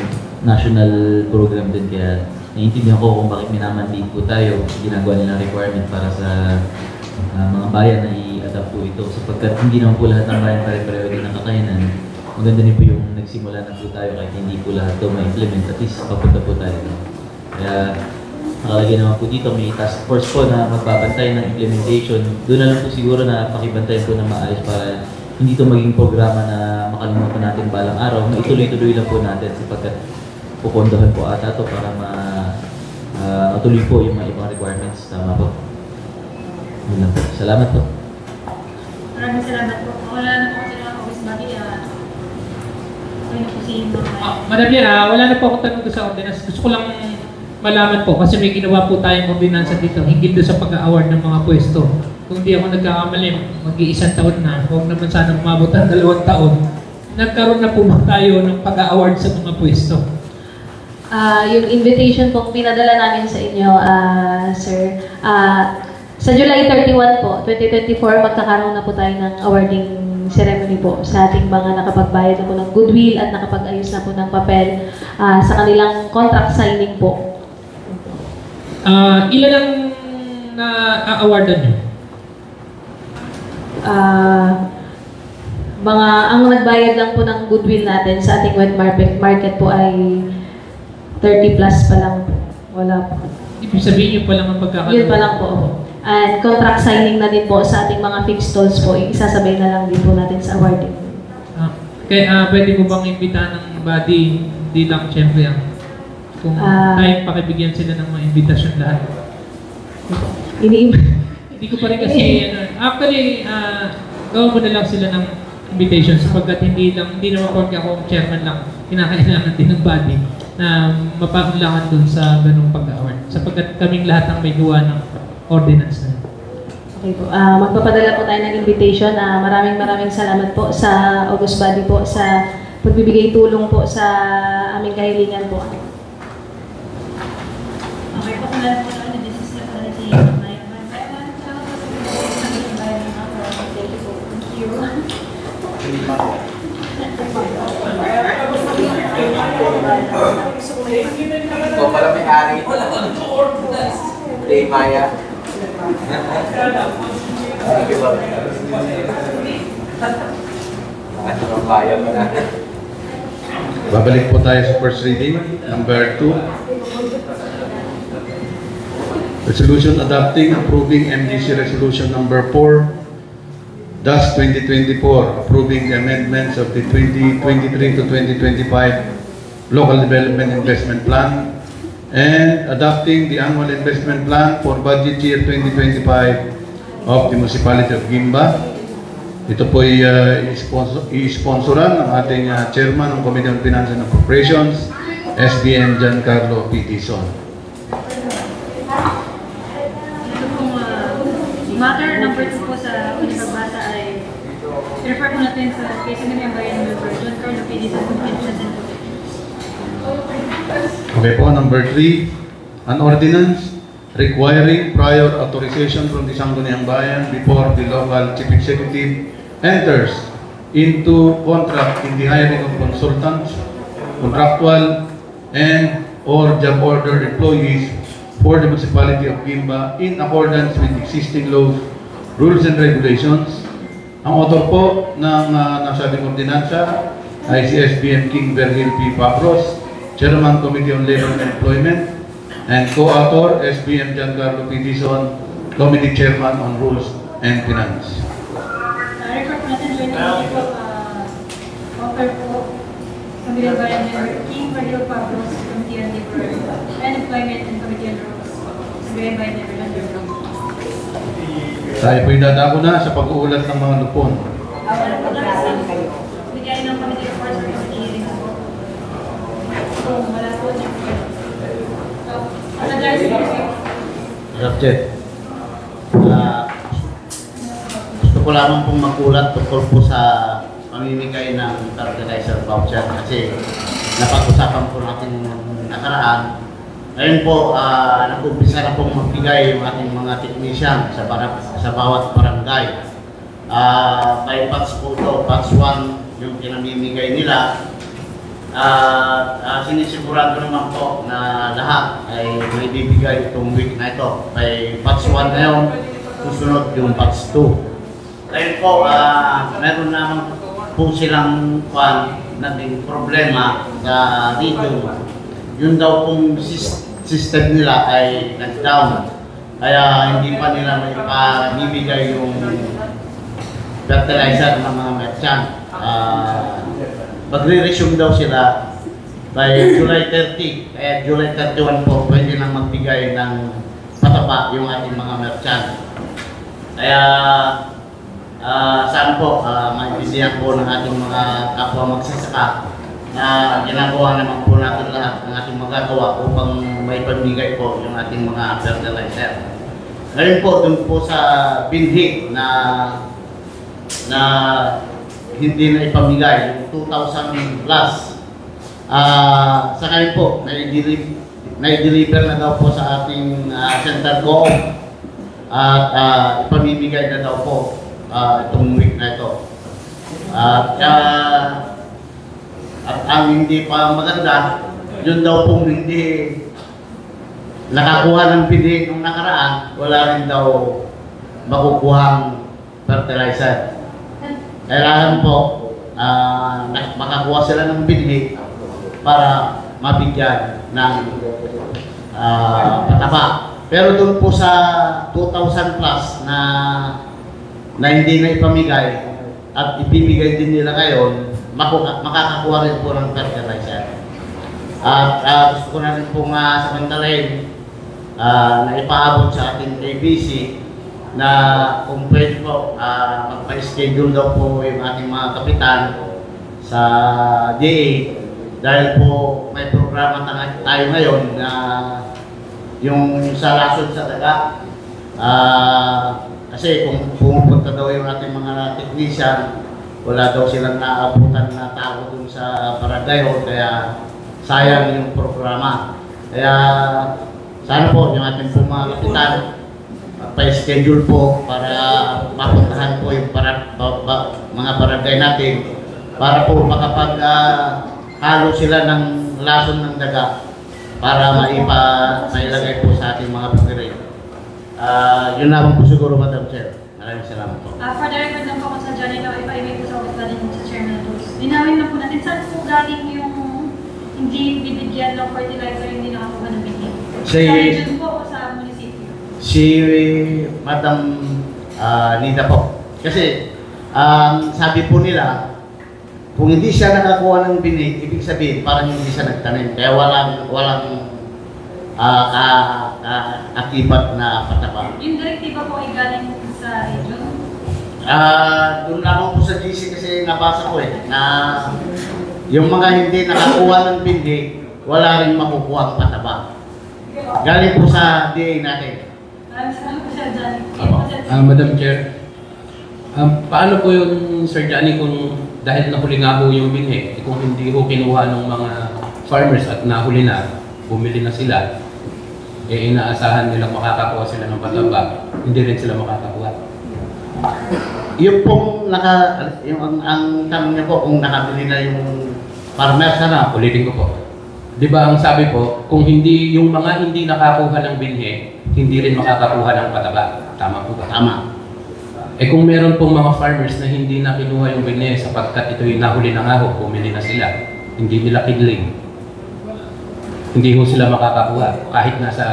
national program din, kaya naiintindihan ko kung bakit minamandate po tayo. Ginagawa nilang requirement para sa mga bayan na i-adapt po ito. Sapagkat hindi naman po lahat ng bayan pare-pareho din ng kakayanan. Maganda din po yung nagsimula na po tayo kahit hindi po lahat ito ma-implement. At least papunta po tayo. Kaya nakalagay naman po dito, may task force po na magbabantay ng implementation. Doon na lang po siguro na pakibantayan po na maayos para hindi ito maging programa na makalimutan natin balang araw. Maituloy-tuloy lang po natin sapagkat pupondohan po ata ito para matuloy po yung mga ibang requirements. Tama po. Yun lang po. Salamat po. Maraming salamat po. Wala na po kasi mga office body. Okay na po si Madam Yan, wala na po akong tanong sa ordinance. Gusto ko lang malaman po kasi may ginawa po tayong ordinansa dito hinggil doon sa pag-award ng mga pwesto. Kung di ako nagkakamali, mag-iisang taon na, huwag naman sana umabot ang 2 taon. Nagkaroon na po ba tayo ng pag-award sa mga pwesto? Yung invitation po pinadala namin sa inyo, sir. Sa July 31 po, 2024, magkakaroon na po tayo ng awarding ceremony po sa ating mga nakapagbayad na po ng goodwill at nakapag-ayos na po ng papel sa kanilang contract signing po. Ilan ang na-awardan nyo? Ang nagbayad lang po ng goodwill natin sa ating wet market po ay 30 plus pa lang po. Wala po. Ibig sabihin yun pa lang ang pagkakaroon? Yun pa lang po. And contract signing na din po sa ating mga fixed stalls po. Isasabay na lang din po natin sa awarding. Kaya pwede mo bang imbitahan ng body? Hindi lang siyempre yan. Kung tayo pakibigyan sila ng mga invitation lahat. Hindi ko pa rin kasi, actually, gawin mo na lang sila ng invitation sapagkat hindi naman porque ako chairman lang, kinakailangan din ng body na mapaunlakan dun sa ganung pag-award. Sapagkat kaming lahat ang may gawa ng ordinance na. Okay po. Magpapadala po tayo ng invitation. Maraming salamat po sa August Body po sa pagbibigay tulong po sa aming kahilingan po. Okay po, kung po na this is the quality of my Ikaw pala may-ari. Hey, Maya. Thank you, Bob. Ang bayan mo na. Babalik po tayo sa first reading, number 2. Resolution adopting, approving MDC Resolution number 4, thus 2024, approving the amendments of the 2023 to 2025 Local Development Investment Plan, and adopting the annual investment plan for budget year 2025 of the Municipality of Guimba. Ito po ay i-sponsoran ng ating chairman ng Committee on Finance and Appropriations, SBM Giancarlo P. Tizon. Ito pong matter number 2 po sa unang pagbasa ay i-refer po natin sa case ng Bayan Member Giancarlo P. Tizon kung pinagsasin po. Okay po, number 3, an ordinance requiring prior authorization from the Sangguniang Bayan before the local chief executive enters into contract in the hiring of consultants, contractual, and or job order employees for the municipality of Guimba in accordance with existing laws, rules, and regulations. Ang author po ng nasabing ordinansa ay si SBM King Vergil P. Pabros, Chairman Committee on Labor and Employment, and co-author SBM Giancarlo P. Tizon, Committee Chairman on Rules and Finance. Refer po natin author po Sangguniang Bayan Member King Vergil Pablos, Committee on Labor and Employment, and Committee on Rules, Sangguniang Bayan Member Giancarlo. Tayo po'y dadako na sa pag-uulat ng mga lupon. Wala po na kayo. Bigay ng Committee of Force or Committee hearings po. Wala po na Subject. Gusto ko lamang pong magulat tungkol po sa pamimigay ng fertilizer voucher kasi napag-usapan po natin ng nakaraan. Ngayon po, nag-umpisa na pong magbigay yung ating mga technician sa bawat barangay. By batch po ito, batch 1 yung pinamimigay nila. Sinisigurado naman po na lahat ay may bibigay itong week na ito. May batch 1 na yun, susunod yung batch 2. Ngayon po, meron naman po silang naging problema sa region. Yun daw pong system nila ay nag-down. Kaya hindi pa nila may bibigay yung fertilizer ng mga merchant. Magre-resume daw sila by July 30. Kaya July 31 po, pwede nang magbigay ng pataba yung ating mga merchant. Kaya saan po, maintindihan po ng ating mga kapwa magsasaka na ginagawa naman po natin lahat ng ating magagawa upang may pamigay po yung ating mga fertilizer. Ngayon po, dun po sa binhi na hindi na ipamigay, yung 2,000 plus. Sa ngayon po, na-deliver na daw po sa ating center co-op at ipamimigay na daw po itong week na ito. At ang hindi pa maganda, yun daw pong hindi nakakuha ng pili nung nakaraan, wala rin daw makukuhang fertilizer. Kailangan po makakuha sila ng binhi para mabigyan ng pataba. Pero doon po sa 2,000 plus na hindi na ipamigay at ibibigay din nila ngayon, makakakuha rin po ng fertilizer. At gusto ko na rin po samantalahin na ipaabot sa ating ABC na kung pwede po magpa-schedule daw po yung ating mga kapitan sa DA dahil po may programa tayo ngayon na yung sa lason sa daga. Kasi kung pumunta daw yung ating mga technician wala daw silang naabutan na tao dun sa barangay hall, kaya sayang yung programa. Kaya sana po yung ating po mga kapitan pa-schedule po para mapuntahan po yung mga barangay natin para po makapag-halo sila ng lason ng daga para mailagay po sa ating mga pagkirin. Yun lamang po siguro, Madam Chair. Maraming salamat po. For the record lang po ako sa Johnny Lau, ipa-email po sa office natin sa Chairman Rules. Linawin na po natin, saan po galing yung hindi bibigyan ng fertilizer, hindi nakakuha ng bigyan? Sa region po o sa munisipyo? Si Madam Nida po. Kasi sabi po nila, kung hindi siya nakakuha ng binig, ibig sabihin parang hindi siya nagtanim. Kaya walang akibat na pataba. Yung direktiba po ay galing sa region? Doon lamang po sa GC kasi nabasa ko na yung mga hindi nakakuha ng binig, wala rin makukuha ang pataba. Galing po sa DA natin. Madam Chair, paano po yung Sir Johnny kung dahil nahuli nga po yung binhi, kung hindi po kinuha ng mga farmers at nahuli na, bumili na sila, inaasahan nilang makakakuha sila ng pataba, hindi rin sila makakakuha. Yung pong ang tanong niya po kung nakabili na yung farmers na. Ulitin ko po. Di ba ang sabi po, kung hindi yung mga hindi nakakuha ng binhi, hindi rin makakakuha ng pataba. Tama po ba? Tama. Kung meron pong mga farmers na hindi na kinuha yung binhi sapagkat ito'y nahuli na nga ho, bumili na sila, hindi nila kidling, hindi ho sila makakakuha kahit nasa...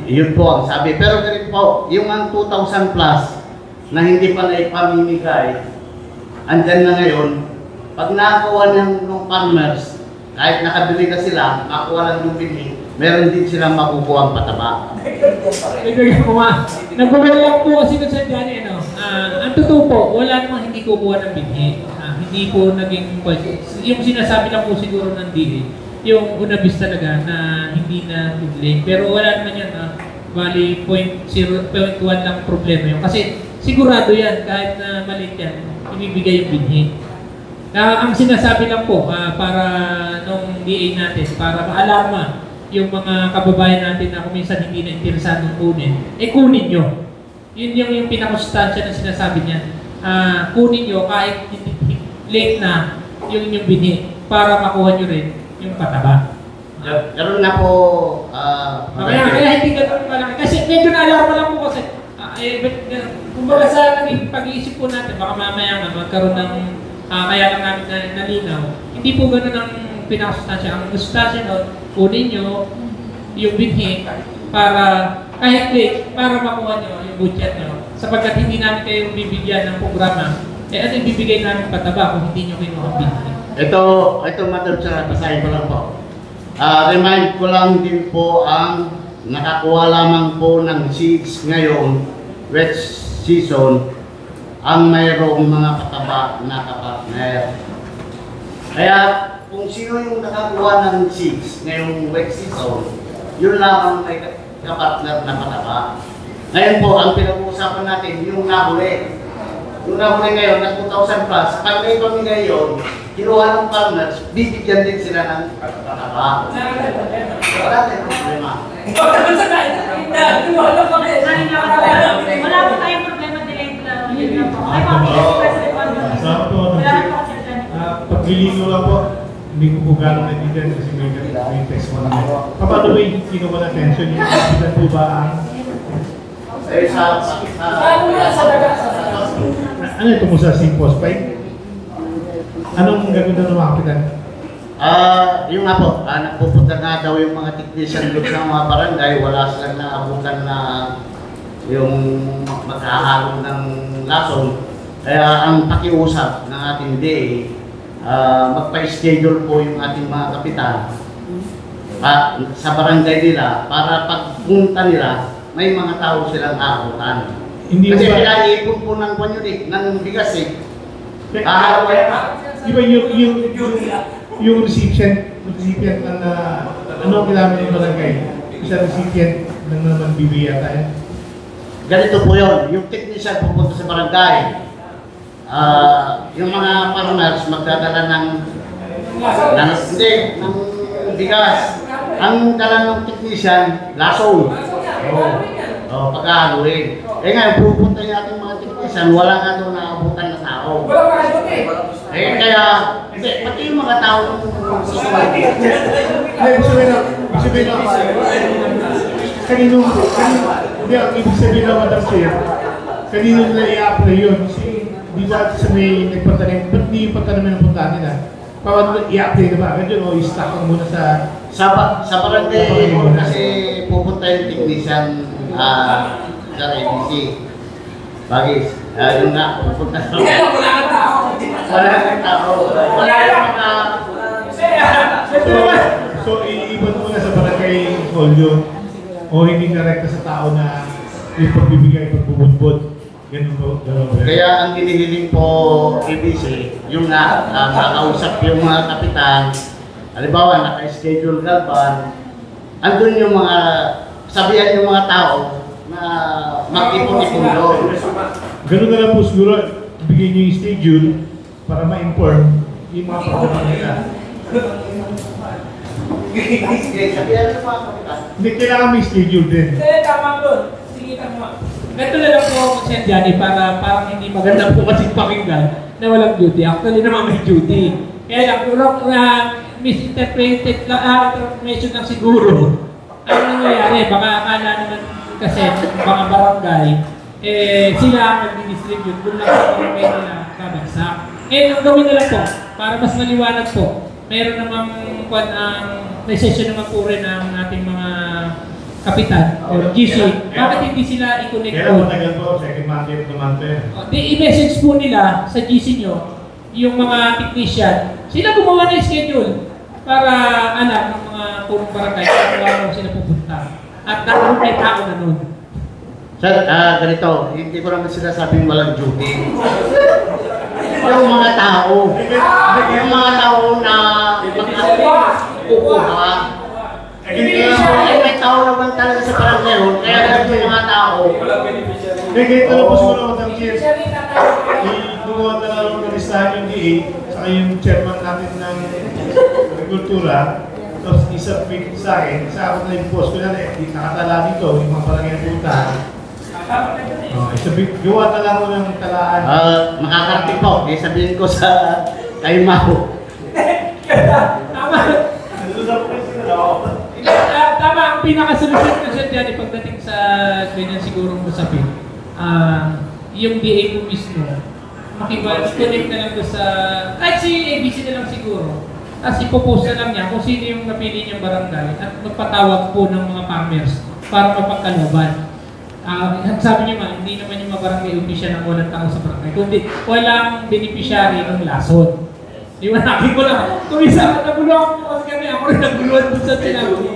Yun po ang sabi. Pero ganito po, yung ang 2,000 plus na hindi pa naipamimigay, andyan na ngayon, pag nakakuha ng farmers, kahit nakabili na sila, makuha lang yung binhi, meron din silang makukuha ang pataba. Nagbabalak po kasi sa Johnny, ang totoo po, wala namang hindi kukuha ng binhi. Hindi po naging, yung sinasabi lang po siguro ng DA, yung unabis talaga na hindi na bigling. Pero wala naman yan, bali 0.1 lang problema yun. Kasi sigurado yan, kahit na maliit yan, ibibigay yung binhi. Ang sinasabi lang po, para nung DA natin, para maalarma yung mga kababayan natin na kung minsan hindi na interesadong kunin, kunin nyo. Yun yung pinakastansya na sinasabi niya. Kunin nyo kahit late na yung inyong binhi para makuha nyo rin yung pataba. Meron na po... kaya hindi ganun malaki. Kasi medyo na-alarma lang po kasi. Kumbaga sa naging pag-iisip po natin, baka mamaya nga magkaroon ng kaya lang namin nalinaw. Hindi po ganun ang pinakastansya. Ang sustansya nun, kunin nyo yung binhi para kahit late, para makuha nyo yung budget nyo. Sapagkat hindi namin kayo bibigyan ng programa, ano yung bibigay namin pataba kung hindi nyo kinuha ang binhi? Ito Madam Chair, basahin ko lang po. Remind ko lang din po ang nakakuha lamang po ng seeds ngayon, wet season, ang mayroong mga pataba na kapartner. Kaya kung sino yung nakakuha ng seeds ngayong wet season, yun lamang may kapartner na pataba. Ngayon po, ang pinag-uusapan natin, yung nahuli. Yung nahuli ngayon na 2,000 plus, pag may pamigay yun, kinuha ng partners, bibigyan din sila ng pataba. Wala tayong problema. Wala po tayong problema direct lang. Ay po, paglilino lang po, hindi ko po gano'ng natitin kasi may text mo naman. Paano ba yung kinuha na tension? Yung kapitan po ba ang... Ano ito mo sa Simpos Pipe? Anong gagawin ng mga kapitan? Yung nga po, nagpupunta nga daw yung mga technician doon sa mga barangay, wala silang naabutan na yung magkahalo ng lason. Kaya ang pakiusap ng ating DA, magpa-schedule po yung ating mga kapitan sa barangay nila para pagpunta nila, may mga tao silang aabutan. Kasi pinaipon po ng kanyunik, ng bigas eh. Di ba yung recipient ng ano kailangan yung barangay? Isang recipient ng naman bibiyata yan? Ganito po yun, yung technician pupunta sa barangay. yung mga farmers magdadala ng bigas. Ang dala ng technician, lason. Pagkahaluin. Ngayon, pupunta yung ating mga technician, wala nga doon naabutan na tao. Kaya, hindi, pati yung mga tao ibig sabihin na Madam Chair, kanino nila i-apply yun? Kasi di ba sa may nagpatanim, ba't di yung pagtanamin ng puntaan nila? Pawag i-apply na ba agad yun o i-stock mo muna sa barangay kasi pupunta yung technician sa ABC. Bagis, yun nga, pupunta na. Wala kang tao. Wala yung mga... So, iiban mo na sa barangay hall yun o hindi direkta sa tao na yung pagbibigay, pagbubudbud. Ganun po. Kaya ang hinihiling po ABC, yung kakausap yung mga kapitan, halimbawa, naka-schedule galban, andun yung mga, sabihan yung mga tao na mag-ipon-ipon doon. Ganun na lang po siguro, bigyan nyo yung schedule para ma-inform yung mga pagdaman nila. Sabihan yung mga kapitan. Hindi, kailangan may schedule din. Tama po. Sige, tama. Ganito na lang po ako siya dyan para parang hindi maganda po kasi pakinggan na walang duty. Actually naman may duty. Kaya lang, pero misinterpreted information lang siguro. Ano nangyayari? Baka akala naman kasi mga barangay, sila ang mag-distribute kung lang sa barangay nila kabagsak. Ang gawin na lang po, para mas maliwanag po, meron namang may session naman po rin ng ating mga kapitan o GC. Bakit hindi sila i-connect po? Kaya matagal po, second Monday of the month i-message po nila sa GC nyo yung mga technician. Sila gumawa ng schedule para alam ng mga purong barangay kung ano sila pupunta. At dapat may tao na nun. Sir, ganito, hindi ko naman sila sabing walang duty. Yung mga tao na kukuha. May tao naman talaga sa barangay yun, kaya yung mga tao. Ganito na po siguro Madam Chair. Gumawa na lang ng listahan yung DA, saka yung chairman natin ng agrikultura, tapos isa-submit sa akin, sa ako na yung post ko na nakatala dito, yung mga barangay na puntahan. Gawa na lang mo ng talaan. Makakarating po, sabihin ko sa kay Maho. Tama, ang pinakasolusyon na siya dyan pagdating sa ganyan sigurong usapin. Yung DA mo mismo, makipag-connect na lang doon sa, kahit si ABC na lang siguro, tapos ipopost na lang niya kung sino yung napili niyang barangay at magpatawag po ng mga farmers para mapagkalaban. Sabi niyo nga, hindi naman yung mga barangay official ng walang tao sa barangay, kundi walang beneficiary ng lason. Iwanaki ko lang. Kung isa, naguluhan po kasi kami. Ako rin naguluhan po sa sinabi.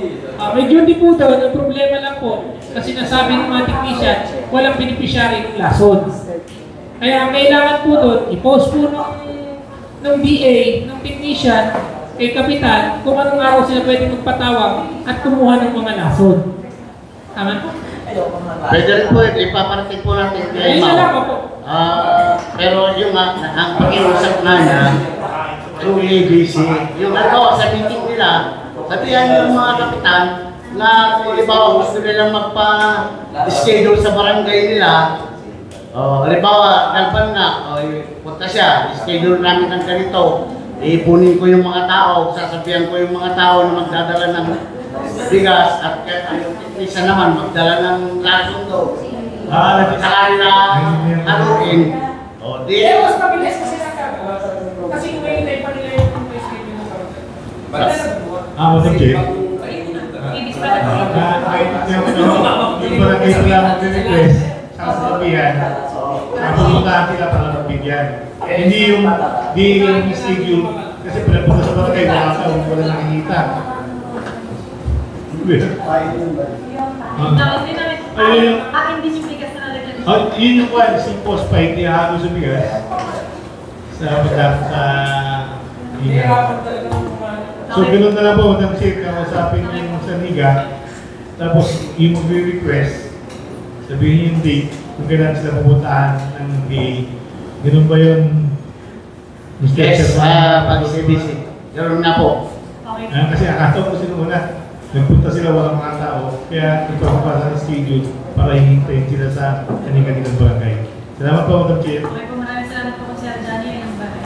May duty po doon. Ang problema lang po, kasi nasabi ng mga technician, walang beneficiary ng lason. Kaya ang kailangan po doon, i-post po ng DA, ng technician, kay kapitan, kung anong araw sila pwede magpatawag at kumuha ng mga lason. Tama po? Pwede rin po, ipaparating po natin kay Mao. Pero yung ang pag-iusap na niya, through ABC, yung sa meeting nila, sabihan yung mga kapitan na kung halimbawa gusto nilang magpa-schedule sa barangay nila, halimbawa, kalpan nga, punta siya, schedule namin ng ganito, ipunin ko yung mga tao, sasabihan ko yung mga tao na magdadala ng bigas at yung technician naman magdala ng lason doon. Saka nila haluin. Mas mabilis kasi kasi kung ngayon ay pa nila yung schedule ng Madam Chair. Yung barangay sila mag-request sa kasabihan, pupuntahan sila para magbigyan. Hindi yung schedule, kasi pinapunta sa barangay, wala nakikita. Yun yung one, si post pa, hindi halo sa bigas. So, ganoon na lang po, Madam Chair, kausapin yung sa Niga, tapos yung mag-request, sabihin yung date, kung kailan sila pupuntaan ng day, Ganun ba yun, Mr. Yes, Chairman? pag-CBC. Ganoon na po. Kasi akataw ko sila una. Nagpunta sila walang mga tao. Kaya nagpapapasa sa schedule para hihintayin sila sa kanilang barangay. Salamat po, Madam Chair. Okay po, maraming salamat po Sir Johnny ng bagay.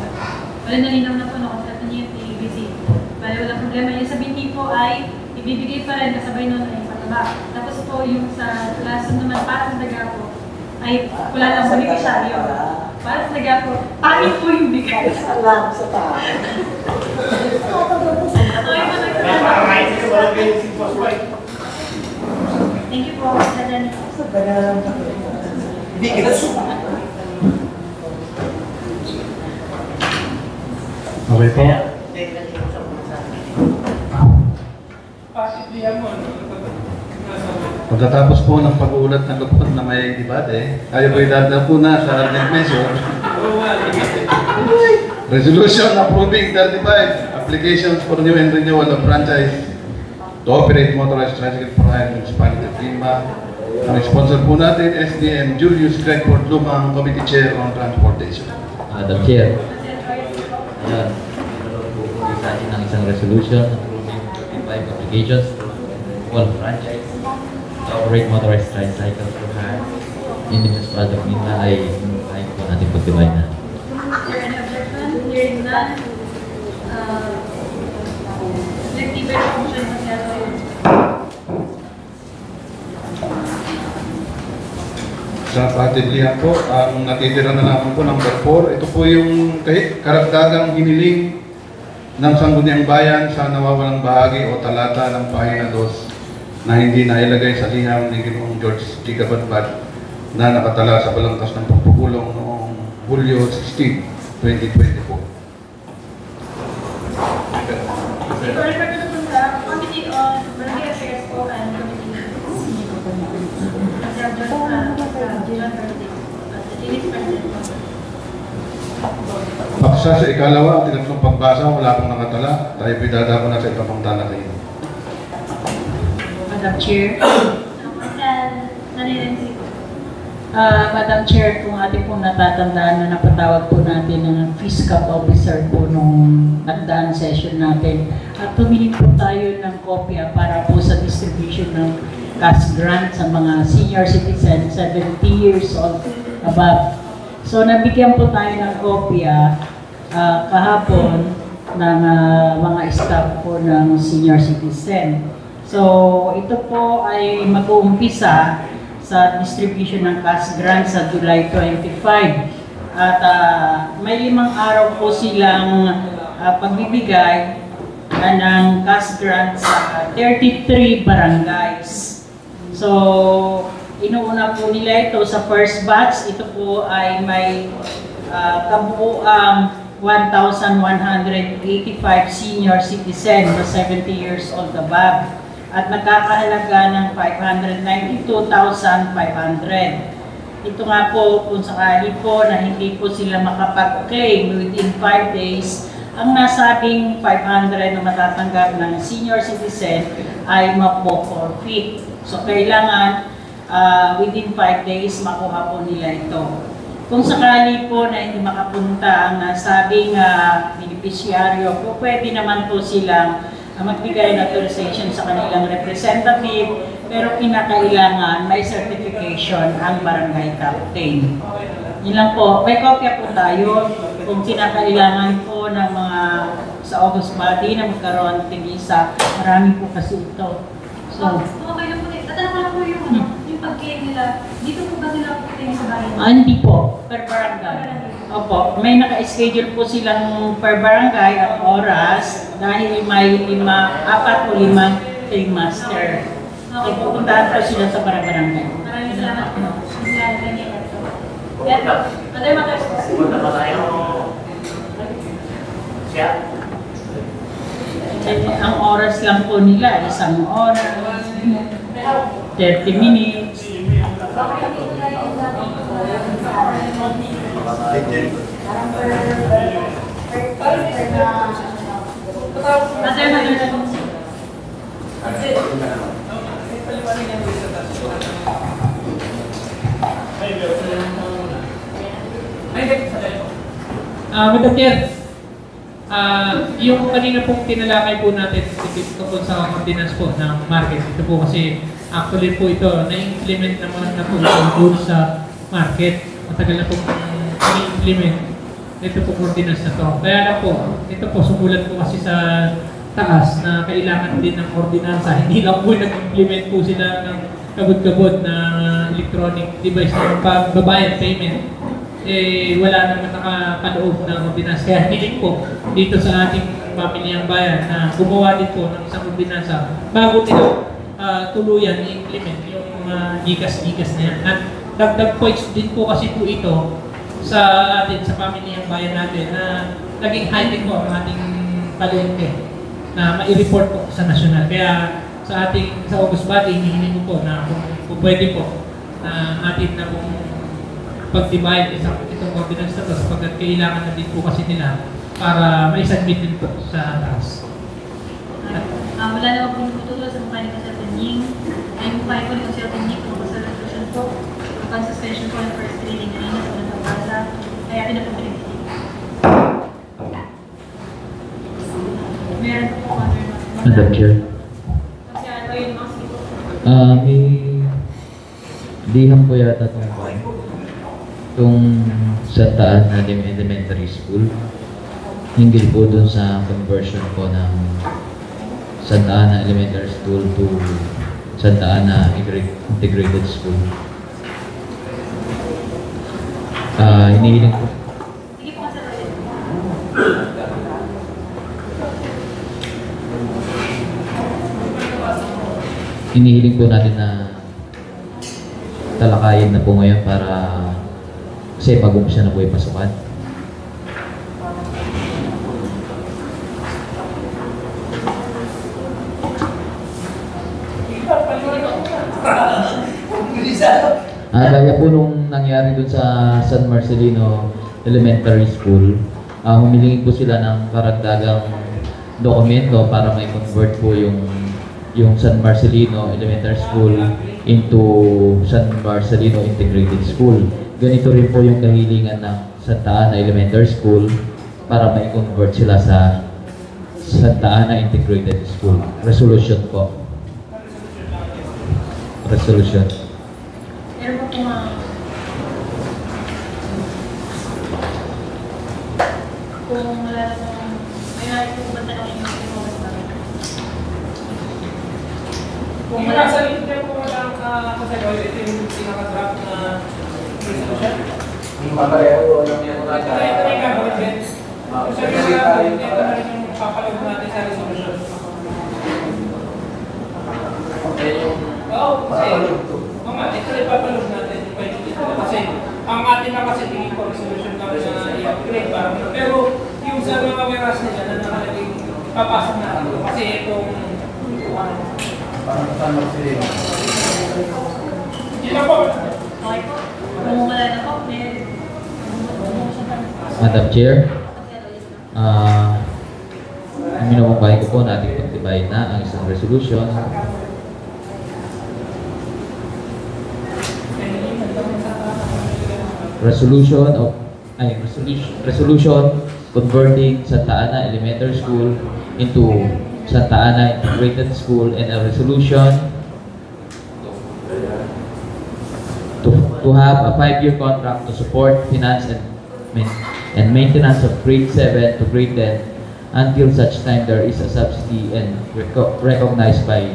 Wala nalinaw na po na kontrata niya yung PBC. Bale, walang problema. Yung sabihin niyo po ay ibibigay pa rin kasabay nun ay pataba. Tapos po yung sa lason naman para sa daga po ay wala lang beneficiaryo. Para sa daga po, pangit po yung bigay. Salamat sa tao. Thank you po, Sir Johnny. Okay po. Pagkatapos po ng pag-uulat ng lupot na may debate, tayo po idadala po na sa Arnel Measure. Resolution approving 35 applications for new and renewal of franchise to operate motorized tricycle for hire municipality of Lima. Ang sponsor po natin, SDM Julius Craigford Lumang, Committee Chair on Transportation. Madam Chair. Ayan. Sa atin ng isang resolution approving 35 applications for franchise to operate motorized tricycle for hire in the municipality of Lima ay tayo po natin pagtibay na. Hearing none, elective resolution masyado. Sa patilihan po, ang natitira na naman po number 4, ito po yung karagdagang hiniling ng Sangguniang Bayan sa nawawalang bahagi o talata ng pahina 2 na hindi nailagay sa liham ni Ginoong George G. Gabatbat na nakatala sa balangkas ng pagpupulong noong Hulyo 16, 2024. Committee on Barangay Affairs po and Committee Paksa sa ikalawa at ikatlong pagbasa, wala pong nakatala. Tayo pidada ko na sa ikapang talakayin. Madam Chair. Madam Chair, kung ating pong natatandaan na napatawag po natin ng fiscal officer po nung nagdaan session natin at tumingin po tayo ng kopya para po sa distribution ng cash grant sa mga senior citizen 70 years old above. So nabigyan po tayo ng kopya kahapon ng mga staff po ng senior citizen. So ito po ay mag-uumpisa sa distribution ng cash grant sa July 25. At may 5 araw po silang pagbibigay ng cash grant sa 33 barangays. So, inuuna po nila ito sa first batch. Ito po ay may kabuuang 1,185 senior citizen na 70 years old above at nagkakahalaga ng 592,500. Ito nga po kung sakali po na hindi po sila makapag-claim within 5 days, ang nasabing 500 na matatanggap ng senior citizen ay mapo-forfeit. So kailangan within 5 days makuha po nila ito. Kung sakali po na hindi makapunta ang nasabing beneficiaryo po, pwede naman po silang magbigay ng authorization sa kanilang representative, pero kinakailangan may certification ang barangay captain. Yun lang po. May kopya po tayo kung kinakailangan po ng mga sa August body na magkaroon ng tigisa. Marami po kasi ito. So, okay lang po. Tatanong ko lang po yung pag-claim nila. Dito po ba nila pag-claim sa bayan? Hindi po. Per barangay. Opo, may naka-schedule po silang per barangay at oras dahil may 4 o 5 claim master. So, pupuntahan po sila sa barangay. Maraming salamat po. Yan po. Madam Matas. Punta pa tayo. Siya? Ang oras lang po nila, 1 oras, 30 minutes. May Madam Chair, yung kanina pong tinalakay po natin tungkol sa ordinance po ng market, ito po kasi actually po ito na-implement naman na po doon sa market. Matagal na po na-implement ito po ordinance na to. Kaya lang po, ito po sumulat po kasi sa taas na kailangan din ng ordinansa. Hindi lang po nag-implement po sila ng kabod-kabod na electronic device na pagbabayad payment. Wala naman nakapaloob ng ordinansa. Kaya hiling po dito sa ating pamilyang bayan na gumawa din po ng isang ordinansa bago nila tuluyan i-implement yung gigas-gigas na yan. At dagdag points din po kasi po ito sa atin, sa pamilyang bayan natin na naging high-tech po ang ating palengke na mai-report po sa nasyonal. Kaya sa ating sa August Body, hinihiling ko po na kung pwede po na atin na pong pag-divide itong ordinance na ito sapagkat kailangan na din po kasi nila para mai-submit din po sa taas. Wala na ako pinutulog sa mukha ni Kasel Tenying. Ay mukha ko ni Kasel Tenying kung sa resolution po. Ang suspension po ng first reading na sa unang pabasa. Kaya pinapabilis. Meron po po Madam Chair. Kasi ano yung mga sigo? May liham po yata itong Santa Ana Elementary School. Hinggil po dun sa conversion po ng Santa Ana Elementary School to Santa Ana Integrated School. Hinihiling po. Sige po sa Hinihiling po natin na talakayin na po ngayon para kasi mag-umpisa na po yung pasukan. Gaya po nung nangyari dun sa San Marcelino Elementary School, humilingi po sila ng karagdagang dokumento para may convert po yung San Marcelino Elementary School into San Marcelino Integrated School. Ganito rin po yung kahilingan ng Santa Ana Elementary School para may convert sila sa Santa Ana Integrated School. Resolution po. Resolution. Meron po kung wala na may nais po ba tanongin yung August Body? Kung wala sa link po walang kasagawa, ito yung pinaka-draft na resolution. Hindi mapareho, alam niya mo natin. Ito na yung gagawin din. Kung sabi na gagawin, ito na rin yung papalog natin sa resolution. Okay, yung Oo, kasi ito na ipapalog natin. Kasi ang atin na kasi tingin ko resolution kami na i-upgrade parang pero yung sa mga warehouse nila na nakalagay papasok na ito. Kasi itong parang kasama sila. yun na po. Okay po. Kung wala na po, may Madam Chair, minumukay ko po natin pagtibayin na ang isang resolution. Resolution converting Santa Ana Elementary School into Santa Ana Integrated School, and a resolution to have a 5-year contract to support finance and maintenance of grade 7 to grade 10 until such time there is a subsidy and recognized by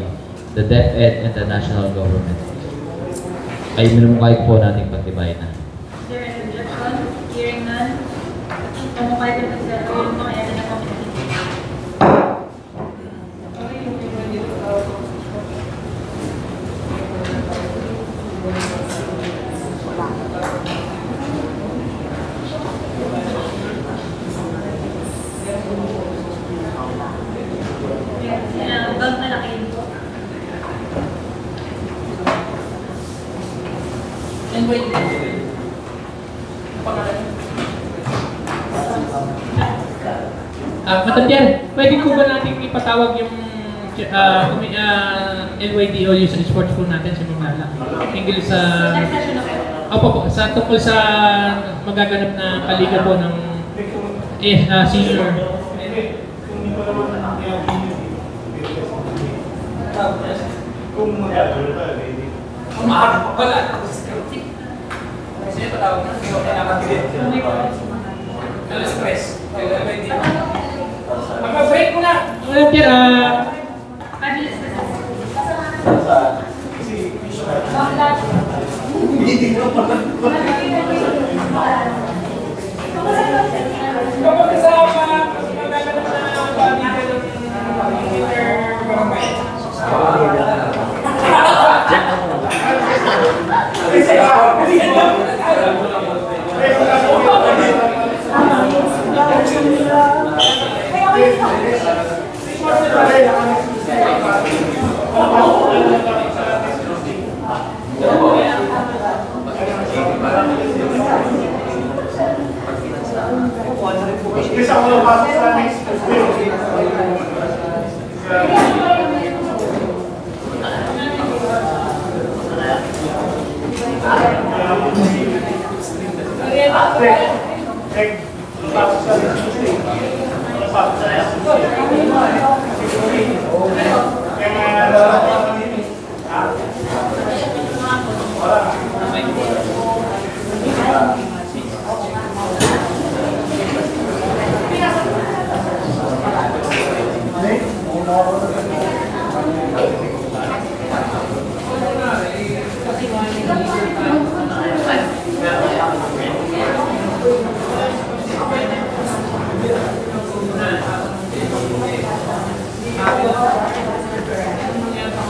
the DepEd and the national government. Ay minumukay po natin pagtibayin na. Is there any objection? Hearing none. Pamukay ko na sa yung mga yan na committee. Bag na laki po. And wait. Madam Chair, pwede po ba natin ipatawag yung LYDO user sports po natin sa Mimala? Hinggil sa... Opo po, sa tungkol sa magaganap na kaliga po ng Senior. Wala. Sino patawag na? Sino patawag? Stress. Mag-break mo na. Volunteer, 5 minutes na. kapag kasama magaganap na balikan ng inter-barangay. Bisa ako lang pasok sa next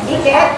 Iket?